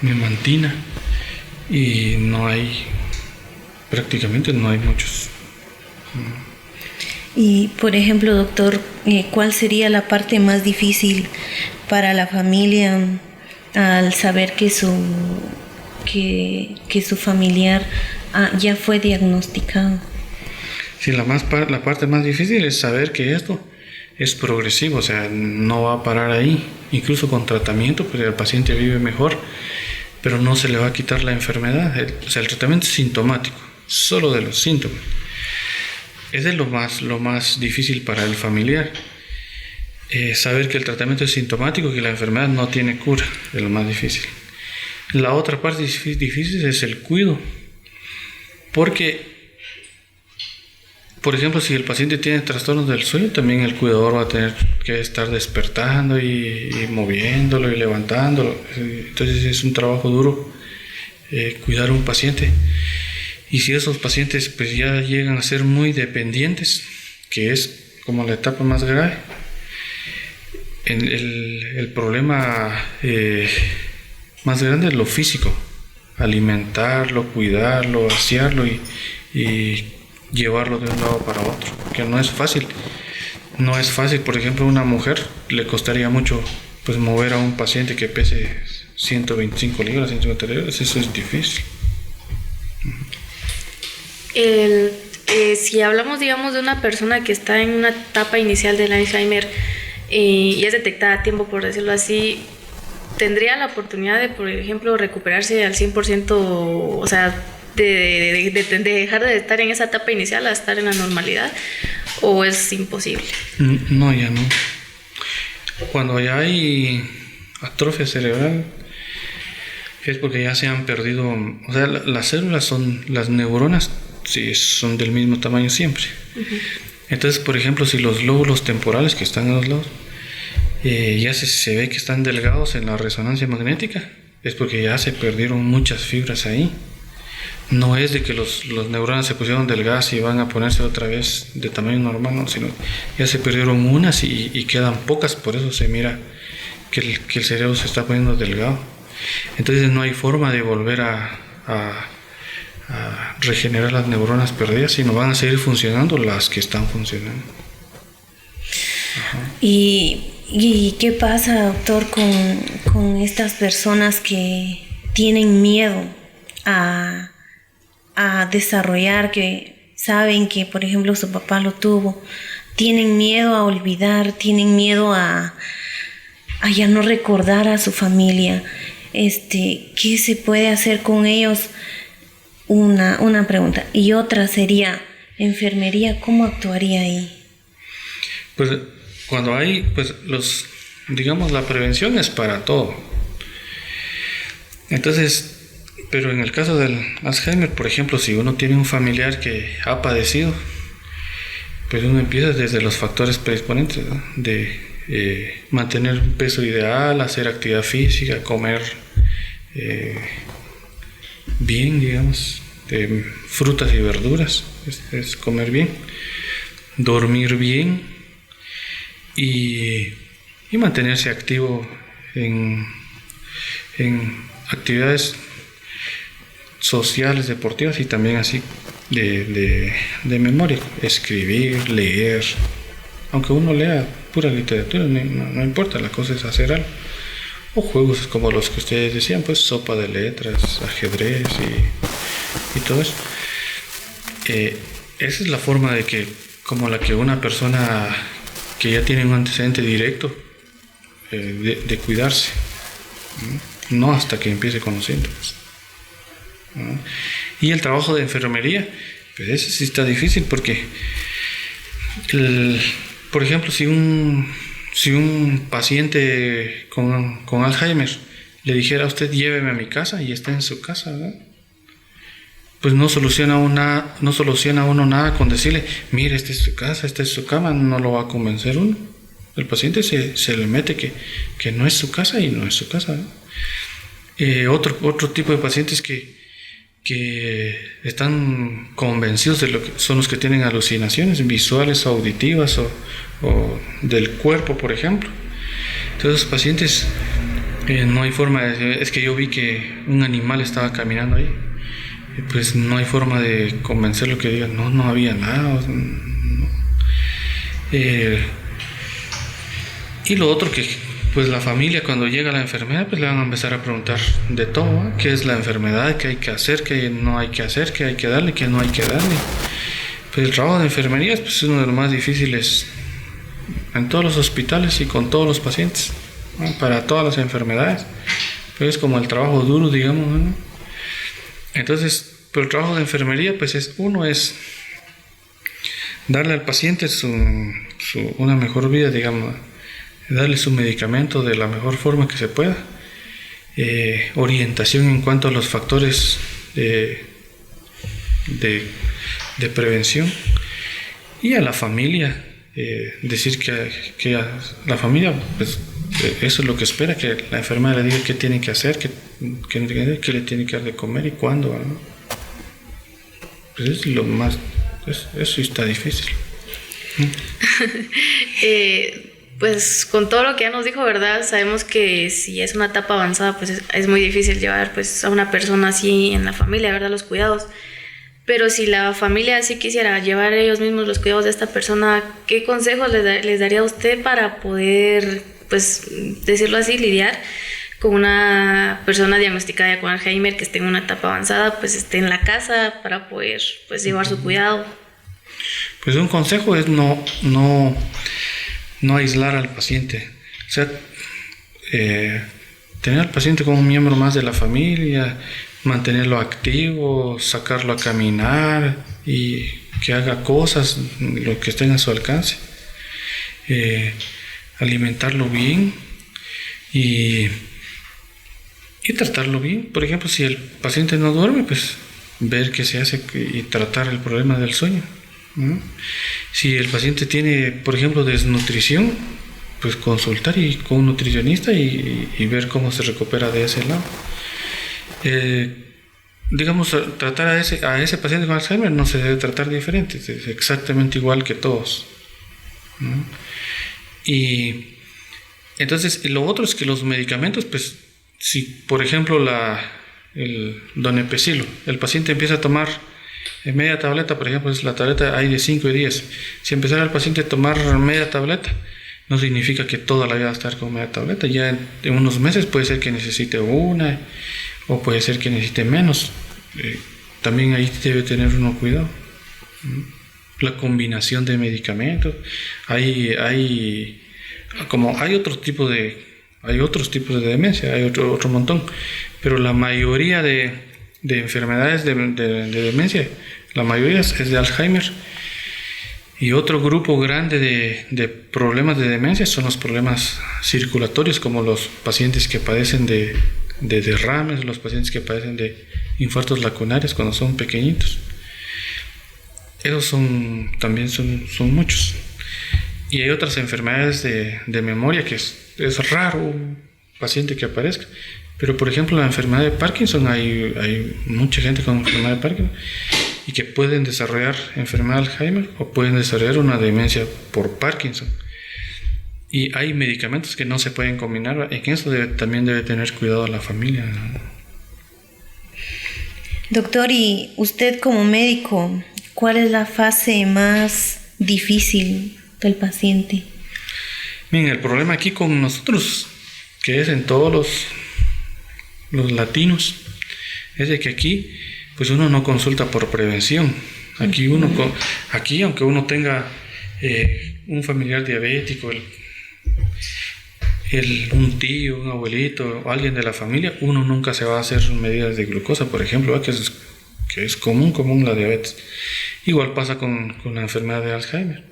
memantina, y prácticamente no hay muchos. Y por ejemplo, doctor, ¿cuál sería la parte más difícil para la familia al saber que su familiar ya fue diagnosticado? Sí, la parte más difícil es saber que esto es progresivo, o sea, no va a parar ahí. Incluso con tratamiento, pues el paciente vive mejor, pero no se le va a quitar la enfermedad. O sea, el tratamiento es sintomático, solo de los síntomas. Ese es lo más difícil para el familiar. Saber que el tratamiento es sintomático y que la enfermedad no tiene cura, es lo más difícil. La otra parte difícil es el cuidado, porque, por ejemplo, si el paciente tiene trastornos del sueño, también el cuidador va a tener que estar despertando y moviéndolo y levantándolo. Entonces es un trabajo duro cuidar a un paciente. Y si esos pacientes pues ya llegan a ser muy dependientes, que es como la etapa más grave, el problema más grande es lo físico: alimentarlo, cuidarlo, asearlo y llevarlo de un lado para otro, que no es fácil. No es fácil. Por ejemplo, a una mujer le costaría mucho pues mover a un paciente que pese 125 libras, 150 libras, eso es difícil. Si hablamos, digamos, de una persona que está en una etapa inicial del Alzheimer y es detectada a tiempo, por decirlo así, ¿tendría la oportunidad de, por ejemplo, recuperarse al 100%, o sea, de dejar de estar en esa etapa inicial a estar en la normalidad, o es imposible? No, ya no. Cuando ya hay atrofia cerebral es porque ya se han perdido, o sea, las células las neuronas sí, son del mismo tamaño siempre. Uh-huh. Entonces, por ejemplo, si los lóbulos temporales que están a los lados ya se ve que están delgados en la resonancia magnética, es porque ya se perdieron muchas fibras ahí. No es de que los neuronas se pusieron delgadas y van a ponerse otra vez de tamaño normal, no, sino ya se perdieron unas y quedan pocas. Por eso se mira que el cerebro se está poniendo delgado. Entonces no hay forma de volver a regenerar las neuronas perdidas, sino van a seguir funcionando las que están funcionando. Ajá. ¿Y qué pasa, doctor, con estas personas que tienen miedo a desarrollar, que saben que, por ejemplo, su papá lo tuvo, tienen miedo a olvidar, tienen miedo a ya no recordar a su familia? ¿Qué se puede hacer con ellos? Una pregunta. Y otra sería, enfermería, ¿cómo actuaría ahí? Pues cuando hay, pues digamos, la prevención es para todo. Entonces, pero en el caso del Alzheimer, por ejemplo, si uno tiene un familiar que ha padecido, pues uno empieza desde los factores predisponentes, ¿no? De mantener un peso ideal, hacer actividad física, comer bien, digamos, frutas y verduras, es comer bien, dormir bien y mantenerse activo en actividades sociales, deportivas y también así de memoria, escribir, leer, aunque uno lea pura literatura, no importa, la cosa es hacer algo, o juegos como los que ustedes decían, pues sopa de letras, ajedrez y todo eso. Esa es la forma como la que una persona que ya tiene un antecedente directo de cuidarse, no hasta que empiece con los síntomas. Y el trabajo de enfermería, pues ese sí está difícil porque, por ejemplo, si un paciente con Alzheimer le dijera a usted lléveme a mi casa y está en su casa, ¿verdad? Pues no soluciona uno nada con decirle, mire, esta es su casa, esta es su cama, no lo va a convencer uno. El paciente se le mete que no es su casa y no es su casa, ¿no? Otro tipo de pacientes que están convencidos de lo que son los que tienen alucinaciones visuales o auditivas o del cuerpo, por ejemplo. Entonces los pacientes no hay forma de decir, es que yo vi que un animal estaba caminando ahí. Pues no hay forma de convencerlo que diga, no había nada. No. Y lo otro que, pues la familia cuando llega la enfermedad, pues le van a empezar a preguntar de todo, ¿no? ¿Qué es la enfermedad? ¿Qué hay que hacer? ¿Qué no hay que hacer? ¿Qué hay que darle? ¿Qué no hay que darle? Pues el trabajo de enfermería pues, es uno de los más difíciles en todos los hospitales y con todos los pacientes, ¿no? Para todas las enfermedades. Pues es como el trabajo duro, digamos, ¿no? Entonces, pero el trabajo de enfermería, pues es darle al paciente una mejor vida, digamos, darle su medicamento de la mejor forma que se pueda, orientación en cuanto a los factores de prevención, y a la familia, decir que a la familia, pues eso es lo que espera, que la enfermera le diga qué tiene que hacer, qué le tiene que dar de comer y cuándo, ¿no? Pues es lo más, eso está difícil. Pues con todo lo que ya nos dijo, ¿verdad? Sabemos que si es una etapa avanzada, pues es muy difícil llevar pues a una persona así en la familia, ¿verdad? Los cuidados. Pero si la familia sí quisiera llevar ellos mismos los cuidados de esta persona, ¿qué consejos les daría a usted para poder, pues, decirlo así, lidiar con una persona diagnosticada con Alzheimer que esté en una etapa avanzada, pues esté en la casa para poder, pues, llevar su cuidado? Pues un consejo es no aislar al paciente, o sea, tener al paciente como un miembro más de la familia, mantenerlo activo, sacarlo a caminar y que haga cosas, lo que esté a su alcance, alimentarlo bien y tratarlo bien. Por ejemplo, si el paciente no duerme, pues ver qué se hace y tratar el problema del sueño, ¿no? Si el paciente tiene, por ejemplo, desnutrición, pues consultar con un nutricionista y ver cómo se recupera de ese lado. Digamos, tratar a ese paciente con Alzheimer no se debe tratar diferente, es exactamente igual que todos, ¿no? Y entonces lo otro es que los medicamentos, pues si por ejemplo el donepezilo, el paciente empieza a tomar media tableta, por ejemplo, la tableta hay de 5 y 10, si empezara el paciente a tomar media tableta, no significa que toda la vida va a estar con media tableta, ya en unos meses puede ser que necesite una, o puede ser que necesite menos. También ahí debe tener uno cuidado. La combinación de medicamentos, hay otros tipos de demencia, hay otro montón, pero la mayoría de enfermedades de demencia, la mayoría es de Alzheimer. Y otro grupo grande de problemas de demencia son los problemas circulatorios, como los pacientes que padecen de derrames, los pacientes que padecen de infartos lacunarios cuando son pequeñitos. esos también son muchos. Y hay otras enfermedades de memoria que es raro un paciente que aparezca. Pero, por ejemplo, la enfermedad de Parkinson, hay mucha gente con enfermedad de Parkinson y que pueden desarrollar enfermedad de Alzheimer o pueden desarrollar una demencia por Parkinson. Y hay medicamentos que no se pueden combinar. En eso también debe tener cuidado la familia, ¿no? Doctor, y usted como médico, ¿cuál es la fase más difícil del paciente? Bien, el problema aquí con nosotros, que es en todos los latinos, es de que aquí pues uno no consulta por prevención. Aquí aunque uno tenga un familiar diabético, un tío, un abuelito o alguien de la familia, uno nunca se va a hacer medidas de glucosa, por ejemplo, que es común la diabetes. Igual pasa con la enfermedad de Alzheimer.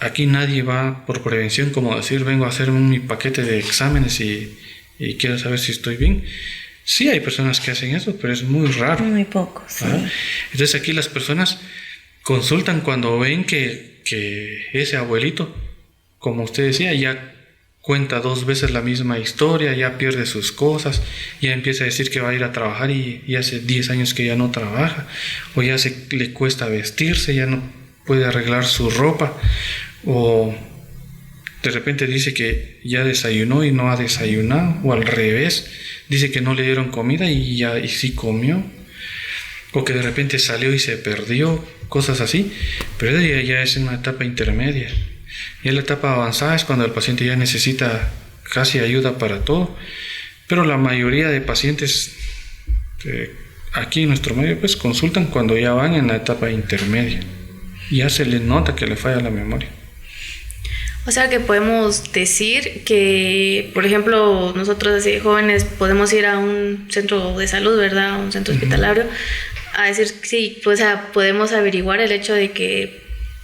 Aquí nadie va por prevención, como decir, vengo a hacerme mi paquete de exámenes y quiero saber si estoy bien. Sí hay personas que hacen eso, pero es muy raro. Muy poco, sí. Entonces aquí las personas consultan cuando ven que ese abuelito, como usted decía, ya cuenta 2 veces la misma historia, ya pierde sus cosas, ya empieza a decir que va a ir a trabajar y hace 10 años que ya no trabaja, o ya le cuesta vestirse, ya no puede arreglar su ropa, o de repente dice que ya desayunó y no ha desayunado, o al revés, dice que no le dieron comida y sí comió, o que de repente salió y se perdió, cosas así. Pero ya es una etapa intermedia. Y en la etapa avanzada es cuando el paciente ya necesita casi ayuda para todo, pero la mayoría de pacientes aquí en nuestro medio pues consultan cuando ya van en la etapa intermedia, ya se les nota que le falla la memoria. O sea que podemos decir que, por ejemplo, nosotros así jóvenes podemos ir a un centro de salud, ¿verdad? A un centro hospitalario, a decir, sí, pues, o sea, podemos averiguar el hecho de que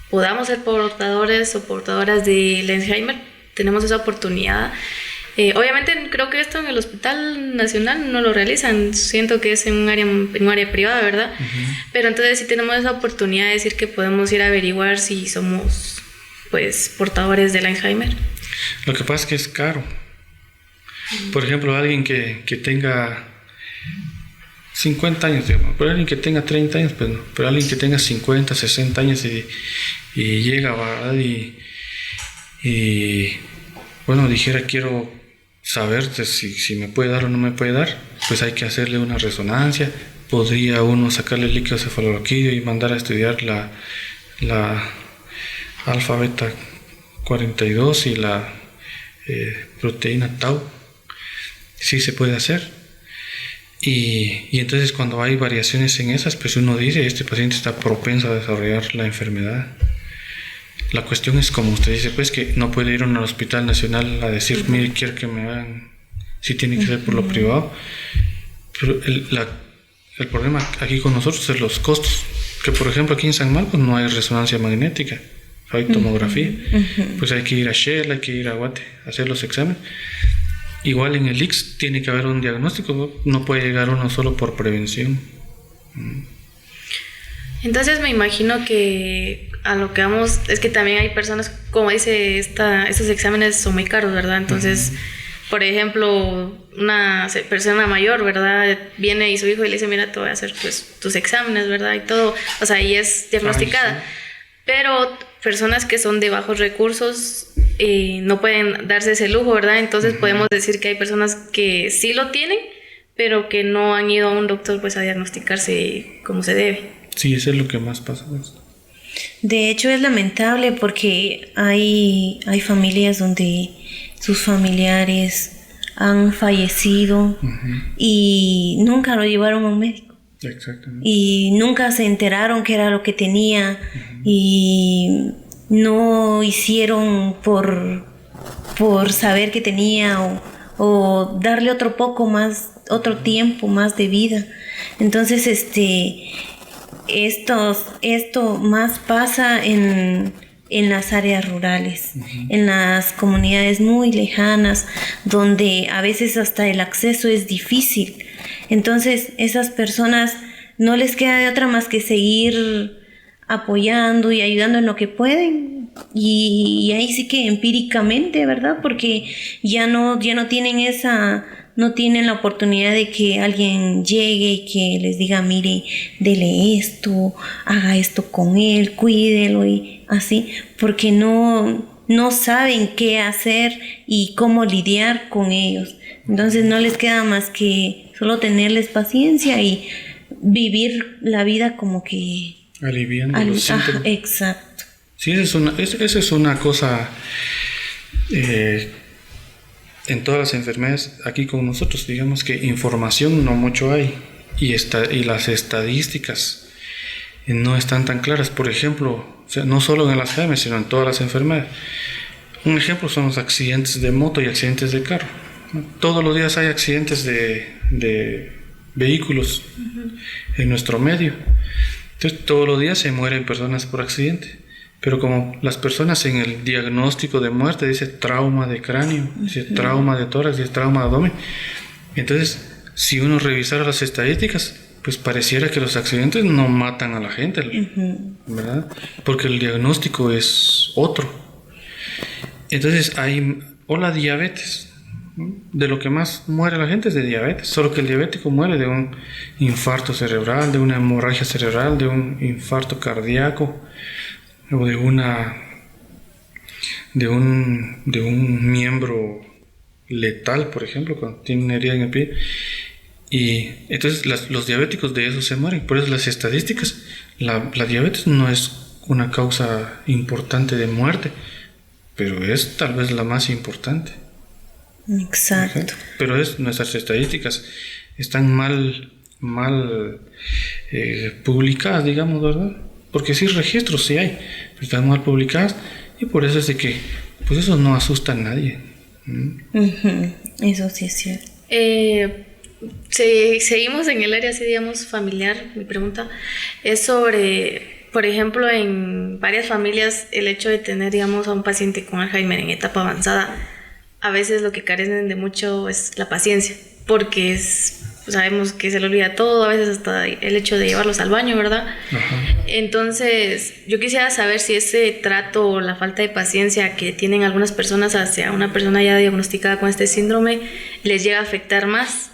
podamos ser portadores o portadoras de Alzheimer. Tenemos esa oportunidad. Obviamente creo que esto en el Hospital Nacional no lo realizan, siento que es en un área privada, ¿verdad? Pero entonces sí tenemos esa oportunidad de decir que podemos ir a averiguar si somos pues portadores del Alzheimer. Lo que pasa es que es caro. Por ejemplo, alguien que tenga 50 años, digamos, pero alguien que tenga 30 años, pues no, pero alguien que tenga 50, 60 años y llega, ¿verdad? Y bueno, dijera, quiero saber si me puede dar o no me puede dar, pues hay que hacerle una resonancia. Podría uno sacarle el líquido cefalorraquídeo y mandar a estudiar la alfa beta 42 y la proteína tau. Sí se puede hacer. Y entonces cuando hay variaciones en esas, pues uno dice, este paciente está propenso a desarrollar la enfermedad. La cuestión es, como usted dice, pues que no puede ir uno al Hospital Nacional a decir, mire, quiero que me hagan, si tiene que ser por lo privado. Pero el problema aquí con nosotros es los costos, que por ejemplo aquí en San Marcos no hay resonancia magnética, hay tomografía, pues hay que ir a Shell, hay que ir a Guate a hacer los exámenes. Igual en el IX tiene que haber un diagnóstico, no puede llegar uno solo por prevención. Entonces me imagino que a lo que vamos es que también hay personas, como dice, estos exámenes son muy caros, ¿verdad? Entonces, por ejemplo, una persona mayor, ¿verdad? Viene y su hijo y le dice, mira, te voy a hacer pues tus exámenes, ¿verdad? Y todo, o sea, y es diagnosticada. Sí. Pero personas que son de bajos recursos no pueden darse ese lujo, ¿verdad? Entonces podemos decir que hay personas que sí lo tienen, pero que no han ido a un doctor pues a diagnosticarse como se debe. Sí, eso es lo que más pasa. De hecho es lamentable porque hay familias donde sus familiares han fallecido y nunca lo llevaron a un médico. Exactamente. Y nunca se enteraron qué era lo que tenía y no hicieron por saber que tenía o darle otro tiempo más de vida. Entonces esto más pasa en las áreas rurales, en las comunidades muy lejanas, donde a veces hasta el acceso es difícil. Entonces esas personas no les queda de otra más que seguir apoyando y ayudando en lo que pueden. Y ahí sí que empíricamente, ¿verdad? Porque ya no tienen no tienen la oportunidad de que alguien llegue y que les diga, mire, dele esto, haga esto con él, cuídelo y así, porque no saben qué hacer y cómo lidiar con ellos. Entonces no les queda más que solo tenerles paciencia y vivir la vida como que aliviando los síntomas. Exacto. Sí, esa es una cosa en todas las enfermedades aquí con nosotros. Digamos que información no mucho hay y las estadísticas no están tan claras. Por ejemplo, o sea, no solo en el Alzheimer, sino en todas las enfermedades. Un ejemplo son los accidentes de moto y accidentes de carro. Todos los días hay accidentes de vehículos en nuestro medio. Entonces, todos los días se mueren personas por accidente. Pero como las personas en el diagnóstico de muerte dice trauma de cráneo, dice trauma de tórax, dice trauma de abdomen. Entonces, si uno revisara las estadísticas, pues pareciera que los accidentes no matan a la gente, ¿verdad? Porque el diagnóstico es otro. Entonces, la diabetes. De lo que más muere la gente es de diabetes, solo que el diabético muere de un infarto cerebral, de una hemorragia cerebral, de un infarto cardíaco, o de un miembro letal, por ejemplo, cuando tiene una herida en el pie. Y entonces los diabéticos de eso se mueren. Por eso las estadísticas, la diabetes no es una causa importante de muerte, pero es tal vez la más importante. Exacto. Pero nuestras estadísticas están mal publicadas, digamos, ¿verdad? Porque sí, registros sí hay, pero están mal publicadas y por eso es de que pues eso no asusta a nadie. Eso sí es cierto. Seguimos en el área, así digamos, familiar. Mi pregunta es sobre, por ejemplo, en varias familias el hecho de tener, digamos, a un paciente con Alzheimer en etapa avanzada, a veces lo que carecen de mucho es la paciencia, porque sabemos que se le olvida todo, a veces hasta el hecho de llevarlos al baño, ¿verdad? Ajá. Entonces, yo quisiera saber si ese trato o la falta de paciencia que tienen algunas personas hacia una persona ya diagnosticada con este síndrome les llega a afectar más,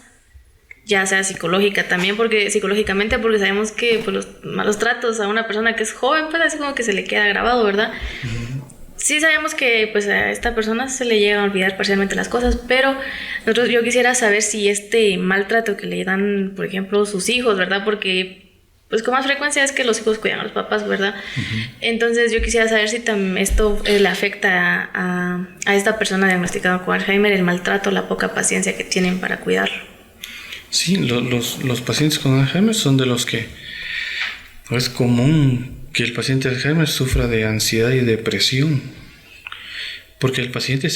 ya sea psicológicamente, porque sabemos que pues, los malos tratos a una persona que es joven, pues así como que se le queda grabado, ¿verdad? Uh-huh. Sí sabemos que pues a esta persona se le llegan a olvidar parcialmente las cosas, pero yo quisiera saber si este maltrato que le dan, por ejemplo, sus hijos, ¿verdad? Porque pues con más frecuencia es que los hijos cuidan a los papás, ¿verdad? Uh-huh. Entonces yo quisiera saber si esto le afecta a esta persona diagnosticada con Alzheimer, el maltrato, la poca paciencia que tienen para cuidarlo. Sí, los pacientes con Alzheimer son de los que es común que el paciente de Alzheimer sufra de ansiedad y depresión, porque el paciente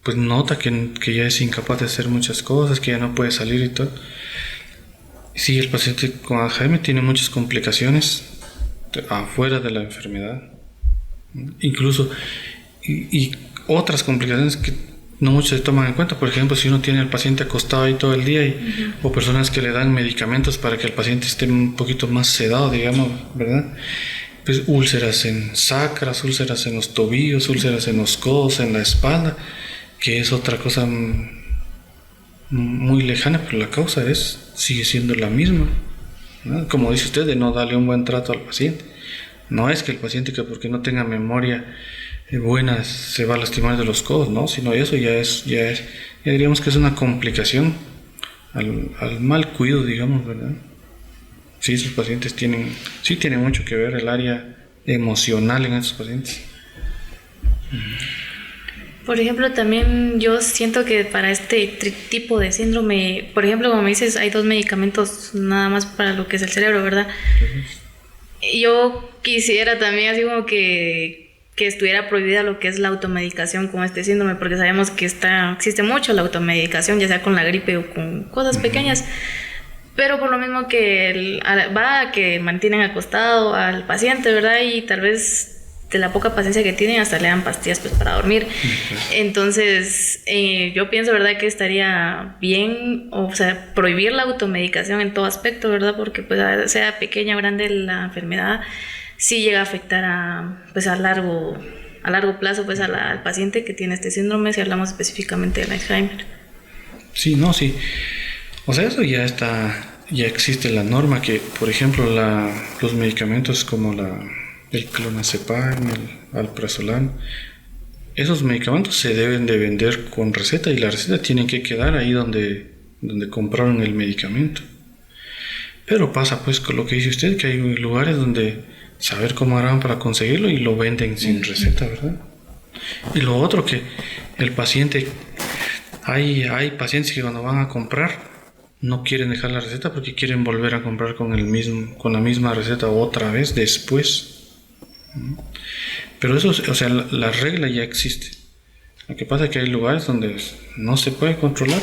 pues nota que ya es incapaz de hacer muchas cosas, que ya no puede salir y todo. Sí, el paciente con Alzheimer tiene muchas complicaciones afuera de la enfermedad, incluso y otras complicaciones que no muchos se toman en cuenta. Por ejemplo, si uno tiene al paciente acostado ahí todo el día o personas que le dan medicamentos para que el paciente esté un poquito más sedado, digamos, ¿verdad? Pues úlceras en sacras, úlceras en los tobillos, úlceras en los codos, en la espalda, que es otra cosa muy lejana, pero la causa sigue siendo la misma, ¿no? Como dice usted, de no darle un buen trato al paciente. No es que el paciente que porque no tenga memoria buena se va a lastimar de los codos, ¿no? Sino eso ya diríamos que es una complicación al mal cuidado, digamos, ¿verdad? Sí, esos pacientes tienen mucho que ver el área emocional en esos pacientes. Por ejemplo, también yo siento que para este tipo de síndrome, por ejemplo, como me dices, hay 2 medicamentos nada más para lo que es el cerebro, ¿verdad? Yo quisiera también así como que estuviera prohibida lo que es la automedicación con este síndrome, porque sabemos que existe mucho la automedicación, ya sea con la gripe o con cosas pequeñas, pero por lo mismo que va a que mantienen acostado al paciente, ¿verdad? Y tal vez de la poca paciencia que tienen, hasta le dan pastillas pues para dormir. Entonces, yo pienso, ¿verdad?, que estaría bien, o sea, prohibir la automedicación en todo aspecto, ¿verdad? Porque pues sea pequeña o grande la enfermedad, sí llega a afectar a largo plazo pues al paciente que tiene este síndrome, si hablamos específicamente del Alzheimer. Sí, no, sí. O sea, eso ya existe la norma que, por ejemplo, los medicamentos como el clonazepam, el alprazolam, esos medicamentos se deben de vender con receta y la receta tiene que quedar ahí donde compraron el medicamento. Pero pasa pues con lo que dice usted, que hay lugares donde saber cómo harán para conseguirlo y lo venden sin receta, ¿verdad? Y lo otro, que el paciente, hay pacientes que cuando van a comprar no quieren dejar la receta porque quieren volver a comprar con la misma receta otra vez después. Pero eso, o sea, la regla ya existe. Lo que pasa es que hay lugares donde no se puede controlar.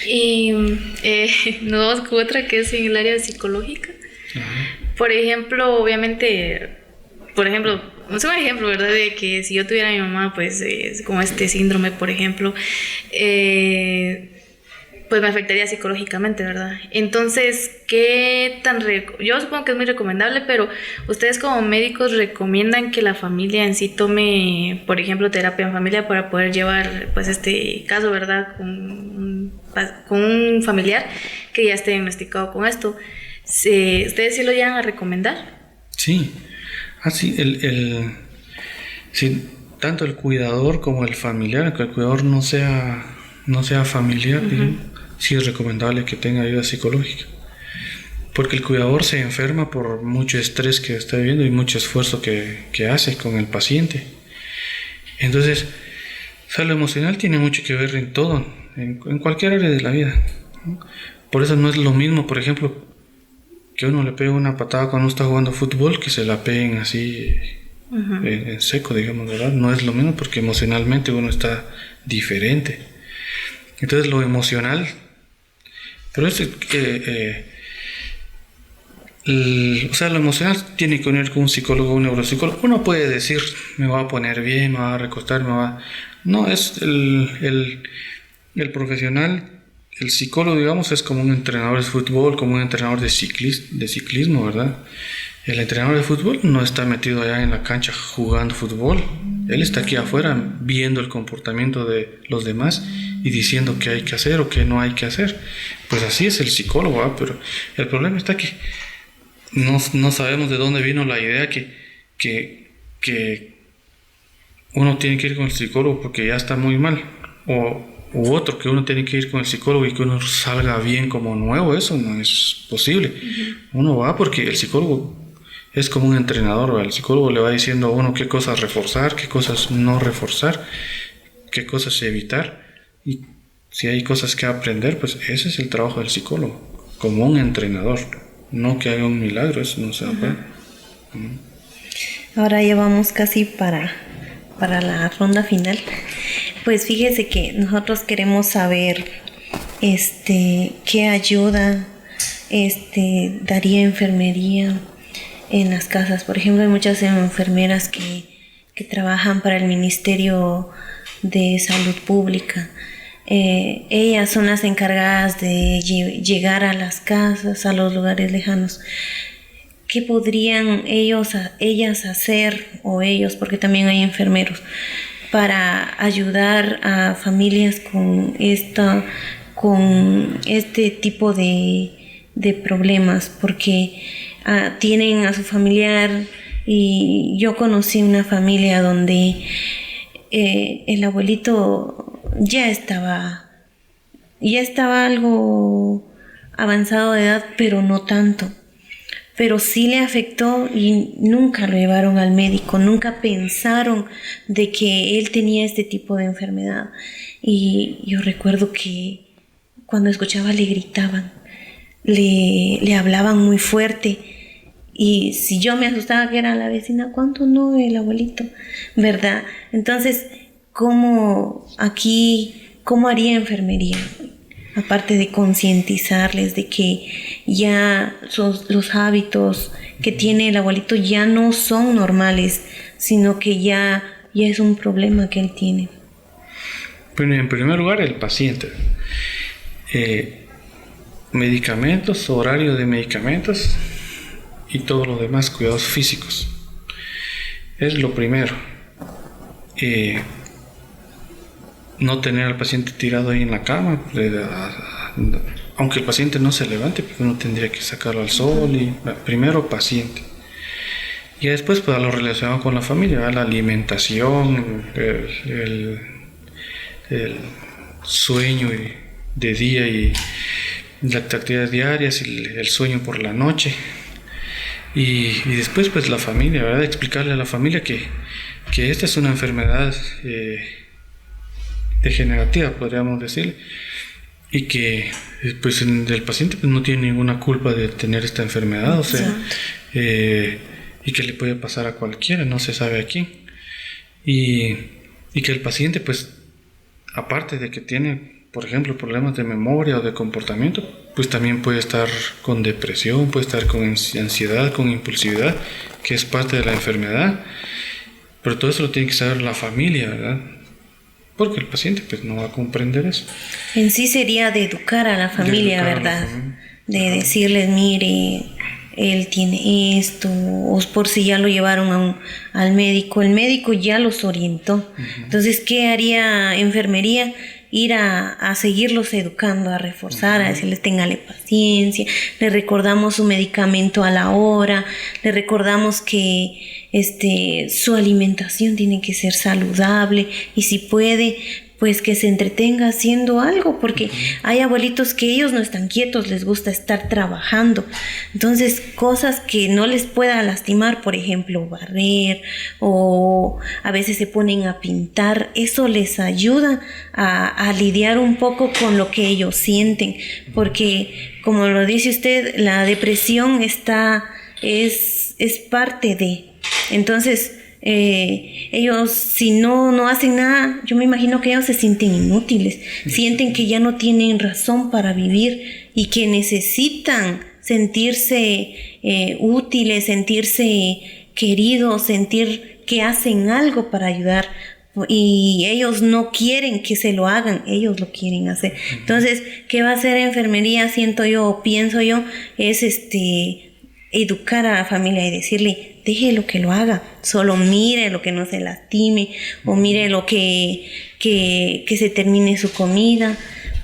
Y nos vamos con otra que es en el área psicológica. Por ejemplo, obviamente, no sé, un ejemplo, ¿verdad? De que si yo tuviera a mi mamá, pues, como este síndrome, por ejemplo, pues me afectaría psicológicamente, ¿verdad? Entonces, yo supongo que es muy recomendable, pero ustedes como médicos recomiendan que la familia en sí tome, por ejemplo, terapia en familia para poder llevar, pues, este caso, ¿verdad? Con un familiar que ya esté diagnosticado con esto. ¿Ustedes sí lo llegan a recomendar? Sí. Sí, sí, tanto el cuidador como el familiar, aunque el cuidador no sea familiar, digamos, sí es recomendable que tenga ayuda psicológica. Porque el cuidador se enferma por mucho estrés que está viviendo y mucho esfuerzo que hace con el paciente. Entonces, o sea, lo emocional tiene mucho que ver en todo, en cualquier área de la vida, ¿no? Por eso no es lo mismo, por ejemplo, que uno le pegue una patada cuando está jugando fútbol, que se la peguen así en seco, digamos, ¿verdad? No es lo mismo porque emocionalmente uno está diferente. Entonces lo emocional, pero o sea, lo emocional tiene que unir con un psicólogo o un neuropsicólogo. Uno puede decir, me va a poner bien, me va a recostar, No, es el profesional. El psicólogo, digamos, es como un entrenador de fútbol, como un entrenador de ciclismo, ¿verdad? El entrenador de fútbol no está metido allá en la cancha jugando fútbol. Él está aquí afuera viendo el comportamiento de los demás y diciendo qué hay que hacer o qué no hay que hacer. Pues así es el psicólogo, ¿verdad? Pero el problema está que no sabemos de dónde vino la idea que uno tiene que ir con el psicólogo porque ya está muy mal, u otro que uno tiene que ir con el psicólogo y que uno salga bien como nuevo. Eso no es posible. Uno va porque el psicólogo es como un entrenador, ¿verdad? El psicólogo le va diciendo a uno qué cosas reforzar, qué cosas no reforzar, qué cosas evitar, y si hay cosas que aprender, pues ese es el trabajo del psicólogo, como un entrenador, no que haga un milagro, eso no se puede. Ahora ya vamos casi para la ronda final. Pues fíjese que nosotros queremos saber qué ayuda daría enfermería en las casas. Por ejemplo, hay muchas enfermeras que trabajan para el Ministerio de Salud Pública. Ellas son las encargadas de llegar a las casas, a los lugares lejanos. ¿Qué podrían ellas hacer, o ellos, porque también hay enfermeros, para ayudar a familias con este tipo de problemas? Porque tienen a su familiar, y yo conocí una familia donde el abuelito ya estaba algo avanzado de edad, pero no tanto. Pero sí le afectó y nunca lo llevaron al médico, nunca pensaron de que él tenía este tipo de enfermedad. Y yo recuerdo que cuando escuchaba le gritaban, le hablaban muy fuerte. Y si yo me asustaba que era la vecina, ¿cuánto no el abuelito? ¿Verdad? Entonces, ¿cómo haría enfermería? aparte de concientizarles de que ya los hábitos que tiene el abuelito ya no son normales, sino que ya es un problema que él tiene? Bueno, en primer lugar, el paciente. Medicamentos, horario de medicamentos y todo lo demás, cuidados físicos. Es lo primero. No tener al paciente tirado ahí en la cama, aunque el paciente no se levante, pues uno tendría que sacarlo al sol. Y primero paciente, y después pues a lo relacionado con la familia, la alimentación, el sueño de día y las actividades diarias y el sueño por la noche. Y después pues la familia, ¿verdad? Explicarle a la familia que esta es una enfermedad degenerativa, podríamos decir, y que pues el paciente pues, no tiene ninguna culpa de tener esta enfermedad, o sea, y que le puede pasar a cualquiera, no se sabe a quién, y que el paciente pues aparte de que tiene, por ejemplo, problemas de memoria o de comportamiento, pues también puede estar con depresión, puede estar con ansiedad, con impulsividad, que es parte de la enfermedad. Pero todo eso lo tiene que saber la familia, ¿verdad? Porque el paciente pues no va a comprender eso. En sí sería de educar a la familia, ¿verdad? De decirles, mire, él tiene esto, o por si ya lo llevaron al médico, el médico ya los orientó. Entonces, ¿qué haría enfermería? Ir a seguirlos educando, a reforzar, a decirles téngale paciencia, le recordamos su medicamento a la hora, le recordamos que su alimentación tiene que ser saludable y si puede, pues que se entretenga haciendo algo, porque hay abuelitos que ellos no están quietos, les gusta estar trabajando. Entonces, cosas que no les pueda lastimar, por ejemplo, barrer o a veces se ponen a pintar, eso les ayuda a lidiar un poco con lo que ellos sienten, porque como lo dice usted, la depresión es parte de. Entonces, ellos si no hacen nada, yo me imagino que ellos se sienten inútiles, sienten que ya no tienen razón para vivir y que necesitan sentirse útiles, sentirse queridos, sentir que hacen algo para ayudar, y ellos no quieren que se lo hagan, ellos lo quieren hacer. Entonces, ¿qué va a hacer enfermería? Siento yo o pienso yo, es educar a la familia y decirle, déjelo que lo haga, solo mire lo que no se lastime, o mire lo que se termine su comida,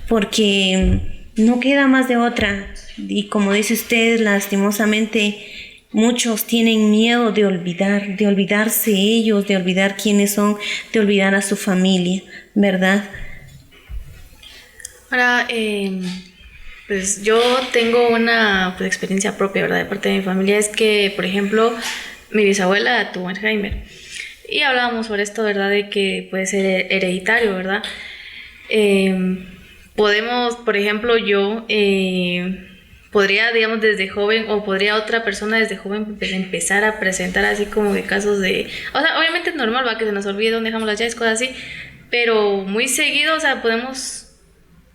porque no queda más de otra. Y como dice usted, lastimosamente muchos tienen miedo de olvidarse ellos, de olvidar quiénes son, de olvidar a su familia, ¿verdad? Ahora, pues yo tengo una experiencia propia, ¿verdad? De parte de mi familia, es que, por ejemplo, mi bisabuela tuvo Alzheimer y hablábamos sobre esto, ¿verdad? De que puede ser hereditario, ¿verdad? Podemos, por ejemplo, yo podría, digamos, desde joven, o podría otra persona desde joven pues, empezar a presentar así como de casos de... O sea, obviamente es normal, ¿va? Que se nos olvide dónde dejamos las llaves, cosas así, pero muy seguido, o sea, podemos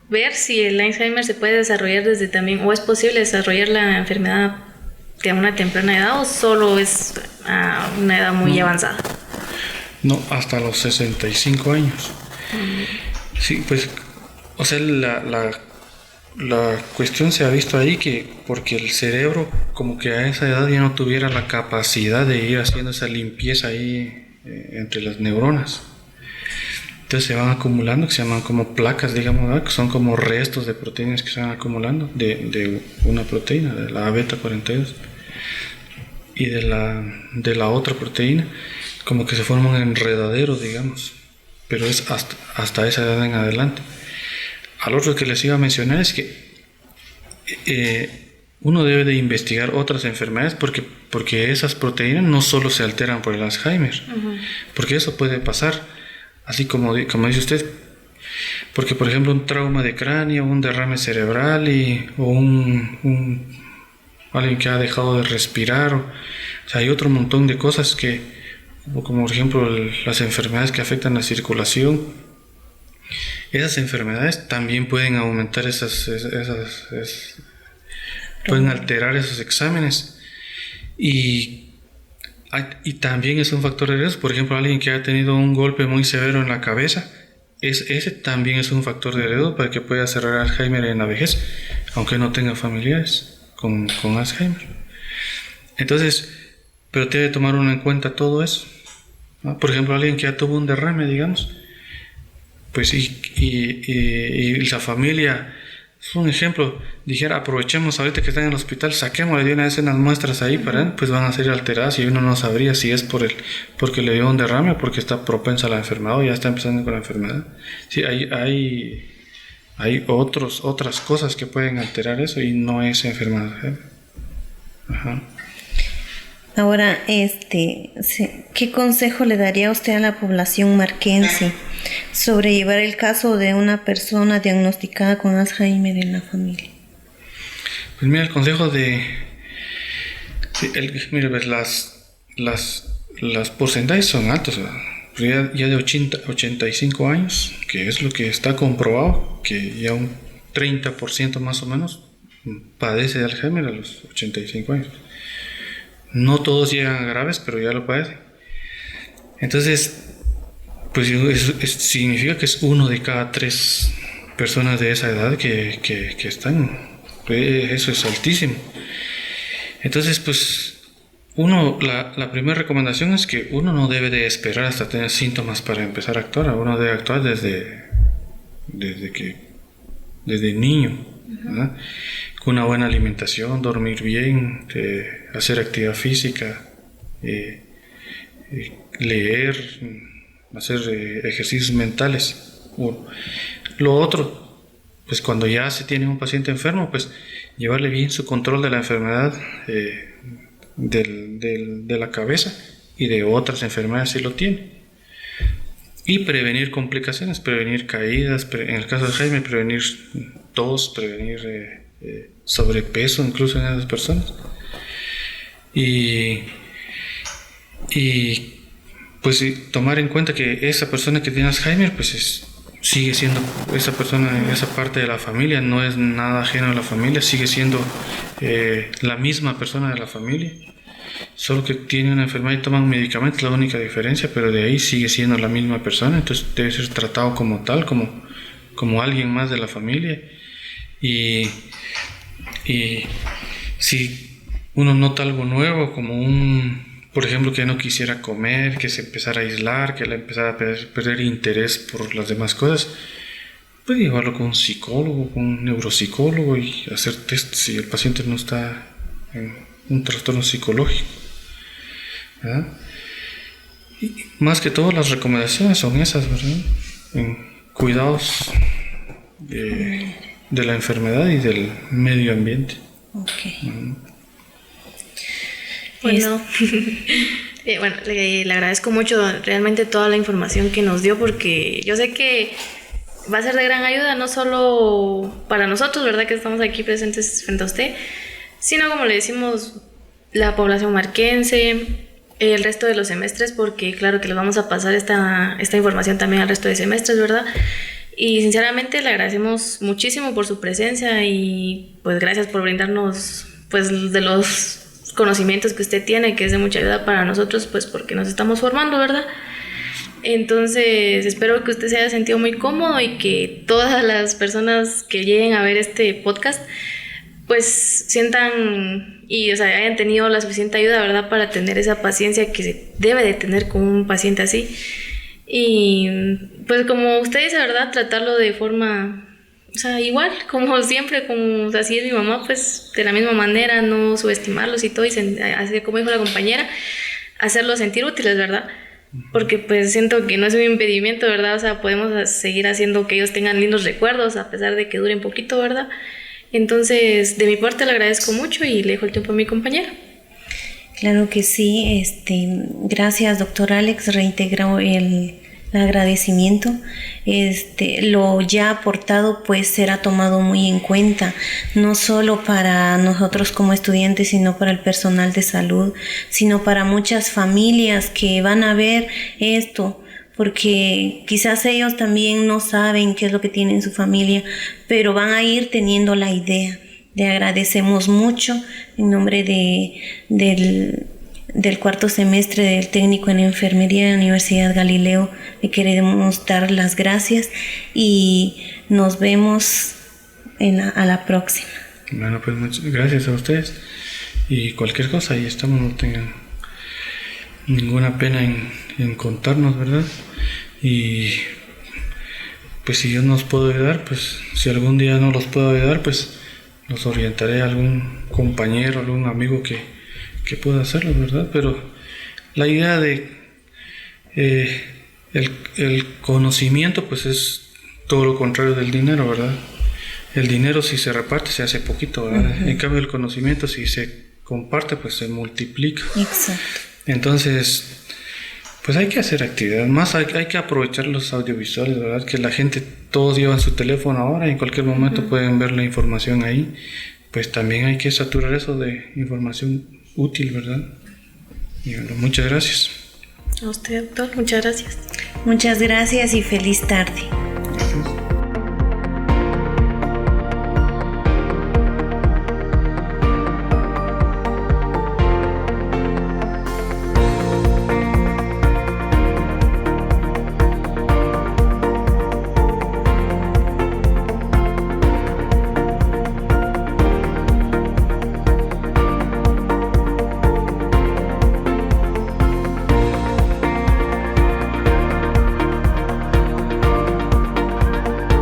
ver si el Alzheimer se puede desarrollar desde también, o es posible desarrollar la enfermedad de una temprana edad, o solo es a una edad muy avanzada. No, hasta los 65 años. Sí, pues, o sea, la cuestión se ha visto ahí que porque el cerebro como que a esa edad ya no tuviera la capacidad de ir haciendo esa limpieza ahí entre las neuronas. Entonces se van acumulando, que se llaman como placas, digamos, ¿verdad? Que son como restos de proteínas que se van acumulando de una proteína, de la beta 42 y de la otra proteína, como que se forma un enredadero, digamos, pero es hasta esa edad en adelante. Al otro que les iba a mencionar es que uno debe de investigar otras enfermedades porque esas proteínas no solo se alteran por el Alzheimer, porque eso puede pasar, así como dice usted, porque por ejemplo un trauma de cráneo, un derrame cerebral o alguien que ha dejado de respirar, o sea, hay otro montón de cosas como por ejemplo las enfermedades que afectan la circulación, esas enfermedades también pueden aumentar pueden alterar esos exámenes. Y también es un factor de riesgo. Por ejemplo, alguien que ha tenido un golpe muy severo en la cabeza, ese también es un factor de riesgo para que pueda desarrollar Alzheimer en la vejez, aunque no tenga familiares con Alzheimer. Entonces, pero debe tomar uno en cuenta todo eso, ¿no? Por ejemplo, alguien que ya tuvo un derrame, digamos, pues y la familia, es un ejemplo, dijera, aprovechemos ahorita que están en el hospital, saquémosle de una vez unas muestras ahí, pues van a ser alteradas y uno no sabría si es porque le dio un derrame o porque está propensa a la enfermedad o ya está empezando con la enfermedad. Sí, hay otras cosas que pueden alterar eso y no es enfermedad, ¿eh? Ajá. Ahora, ¿qué consejo le daría usted a la población marquense sobre llevar el caso de una persona diagnosticada con Alzheimer en la familia? Pues mira, el consejo mira, pues las porcentajes son altos, ¿verdad? Pero ya de 85 años, que es lo que está comprobado, que ya un 30% más o menos padece de Alzheimer a los 85 años. No todos llegan a graves, pero ya lo padecen. Entonces, pues significa que es 1 de cada 3 personas de esa edad que están. Eso es altísimo. Entonces, pues, la primera recomendación es que uno no debe de esperar hasta tener síntomas para empezar a actuar. Uno debe actuar desde niño, ¿verdad? Con una buena alimentación, dormir bien, hacer actividad física, leer, hacer ejercicios mentales. Lo otro, pues cuando ya se tiene un paciente enfermo, pues llevarle bien su control de la enfermedad de la cabeza y de otras enfermedades si lo tiene. Y prevenir complicaciones, prevenir caídas, en el caso de Jaime, prevenir tos, prevenir sobrepeso incluso en esas personas. Y pues tomar en cuenta que esa persona que tiene Alzheimer pues sigue siendo esa persona, esa parte de la familia, no es nada ajeno a la familia, sigue siendo la misma persona de la familia, solo que tiene una enfermedad y toman medicamentos, la única diferencia, pero de ahí sigue siendo la misma persona, entonces debe ser tratado como tal, como alguien más de la familia. Y si uno nota algo nuevo, como por ejemplo, que no quisiera comer, que se empezara a aislar, que le empezara a perder interés por las demás cosas, pues llevarlo con un psicólogo, con un neuropsicólogo y hacer test si el paciente no está en un trastorno psicológico, ¿verdad? Y más que todo las recomendaciones son esas, ¿verdad? En cuidados de la enfermedad y del medio ambiente. Okay. Bueno, le agradezco mucho realmente toda la información que nos dio, porque yo sé que va a ser de gran ayuda, no solo para nosotros, ¿verdad?, que estamos aquí presentes frente a usted, sino, como le decimos, la población marquense, el resto de los semestres, porque claro que les vamos a pasar esta información también al resto de semestres, ¿verdad? Y sinceramente le agradecemos muchísimo por su presencia y pues gracias por brindarnos pues de los conocimientos que usted tiene, que es de mucha ayuda para nosotros, pues porque nos estamos formando, ¿verdad? Entonces espero que usted se haya sentido muy cómodo y que todas las personas que lleguen a ver este podcast pues sientan y hayan tenido la suficiente ayuda, ¿verdad?, para tener esa paciencia que se debe de tener con un paciente así. Y pues como usted dice, ¿verdad?, tratarlo de forma, igual, como siempre, como así es mi mamá, pues de la misma manera, no subestimarlos y todo, y así como dijo la compañera, hacerlos sentir útiles, ¿verdad? Porque pues siento que no es un impedimento, ¿verdad? Podemos seguir haciendo que ellos tengan lindos recuerdos a pesar de que duren poquito, ¿verdad? Entonces, de mi parte le agradezco mucho y le dejo el tiempo a mi compañera. Claro que sí, gracias, doctor Alex, reitero el agradecimiento. Lo ya aportado pues será tomado muy en cuenta, no solo para nosotros como estudiantes, sino para el personal de salud, sino para muchas familias que van a ver esto, porque quizás ellos también no saben qué es lo que tiene en su familia, pero van a ir teniendo la idea. Le agradecemos mucho en nombre del cuarto semestre del técnico en enfermería de la Universidad Galileo. Le queremos dar las gracias y nos vemos a la próxima. Bueno, pues muchas gracias a ustedes y cualquier cosa ahí estamos, no tengan ninguna pena en contarnos, ¿verdad? Y pues si yo nos puedo ayudar, pues si algún día no los puedo ayudar, pues los orientaré a algún compañero, algún amigo que pueda hacerlo, ¿verdad? Pero la idea de el conocimiento pues es todo lo contrario del dinero, ¿verdad? El dinero si se reparte se hace poquito, ¿verdad? En cambio el conocimiento si se comparte pues se multiplica. Exacto. Entonces pues hay que hacer actividad, más hay que aprovechar los audiovisuales, ¿verdad? Que la gente, todos llevan su teléfono ahora y en cualquier momento pueden ver la información ahí. Pues también hay que saturar eso de información útil, ¿verdad? Y bueno, muchas gracias. A usted, doctor, muchas gracias. Muchas gracias y feliz tarde.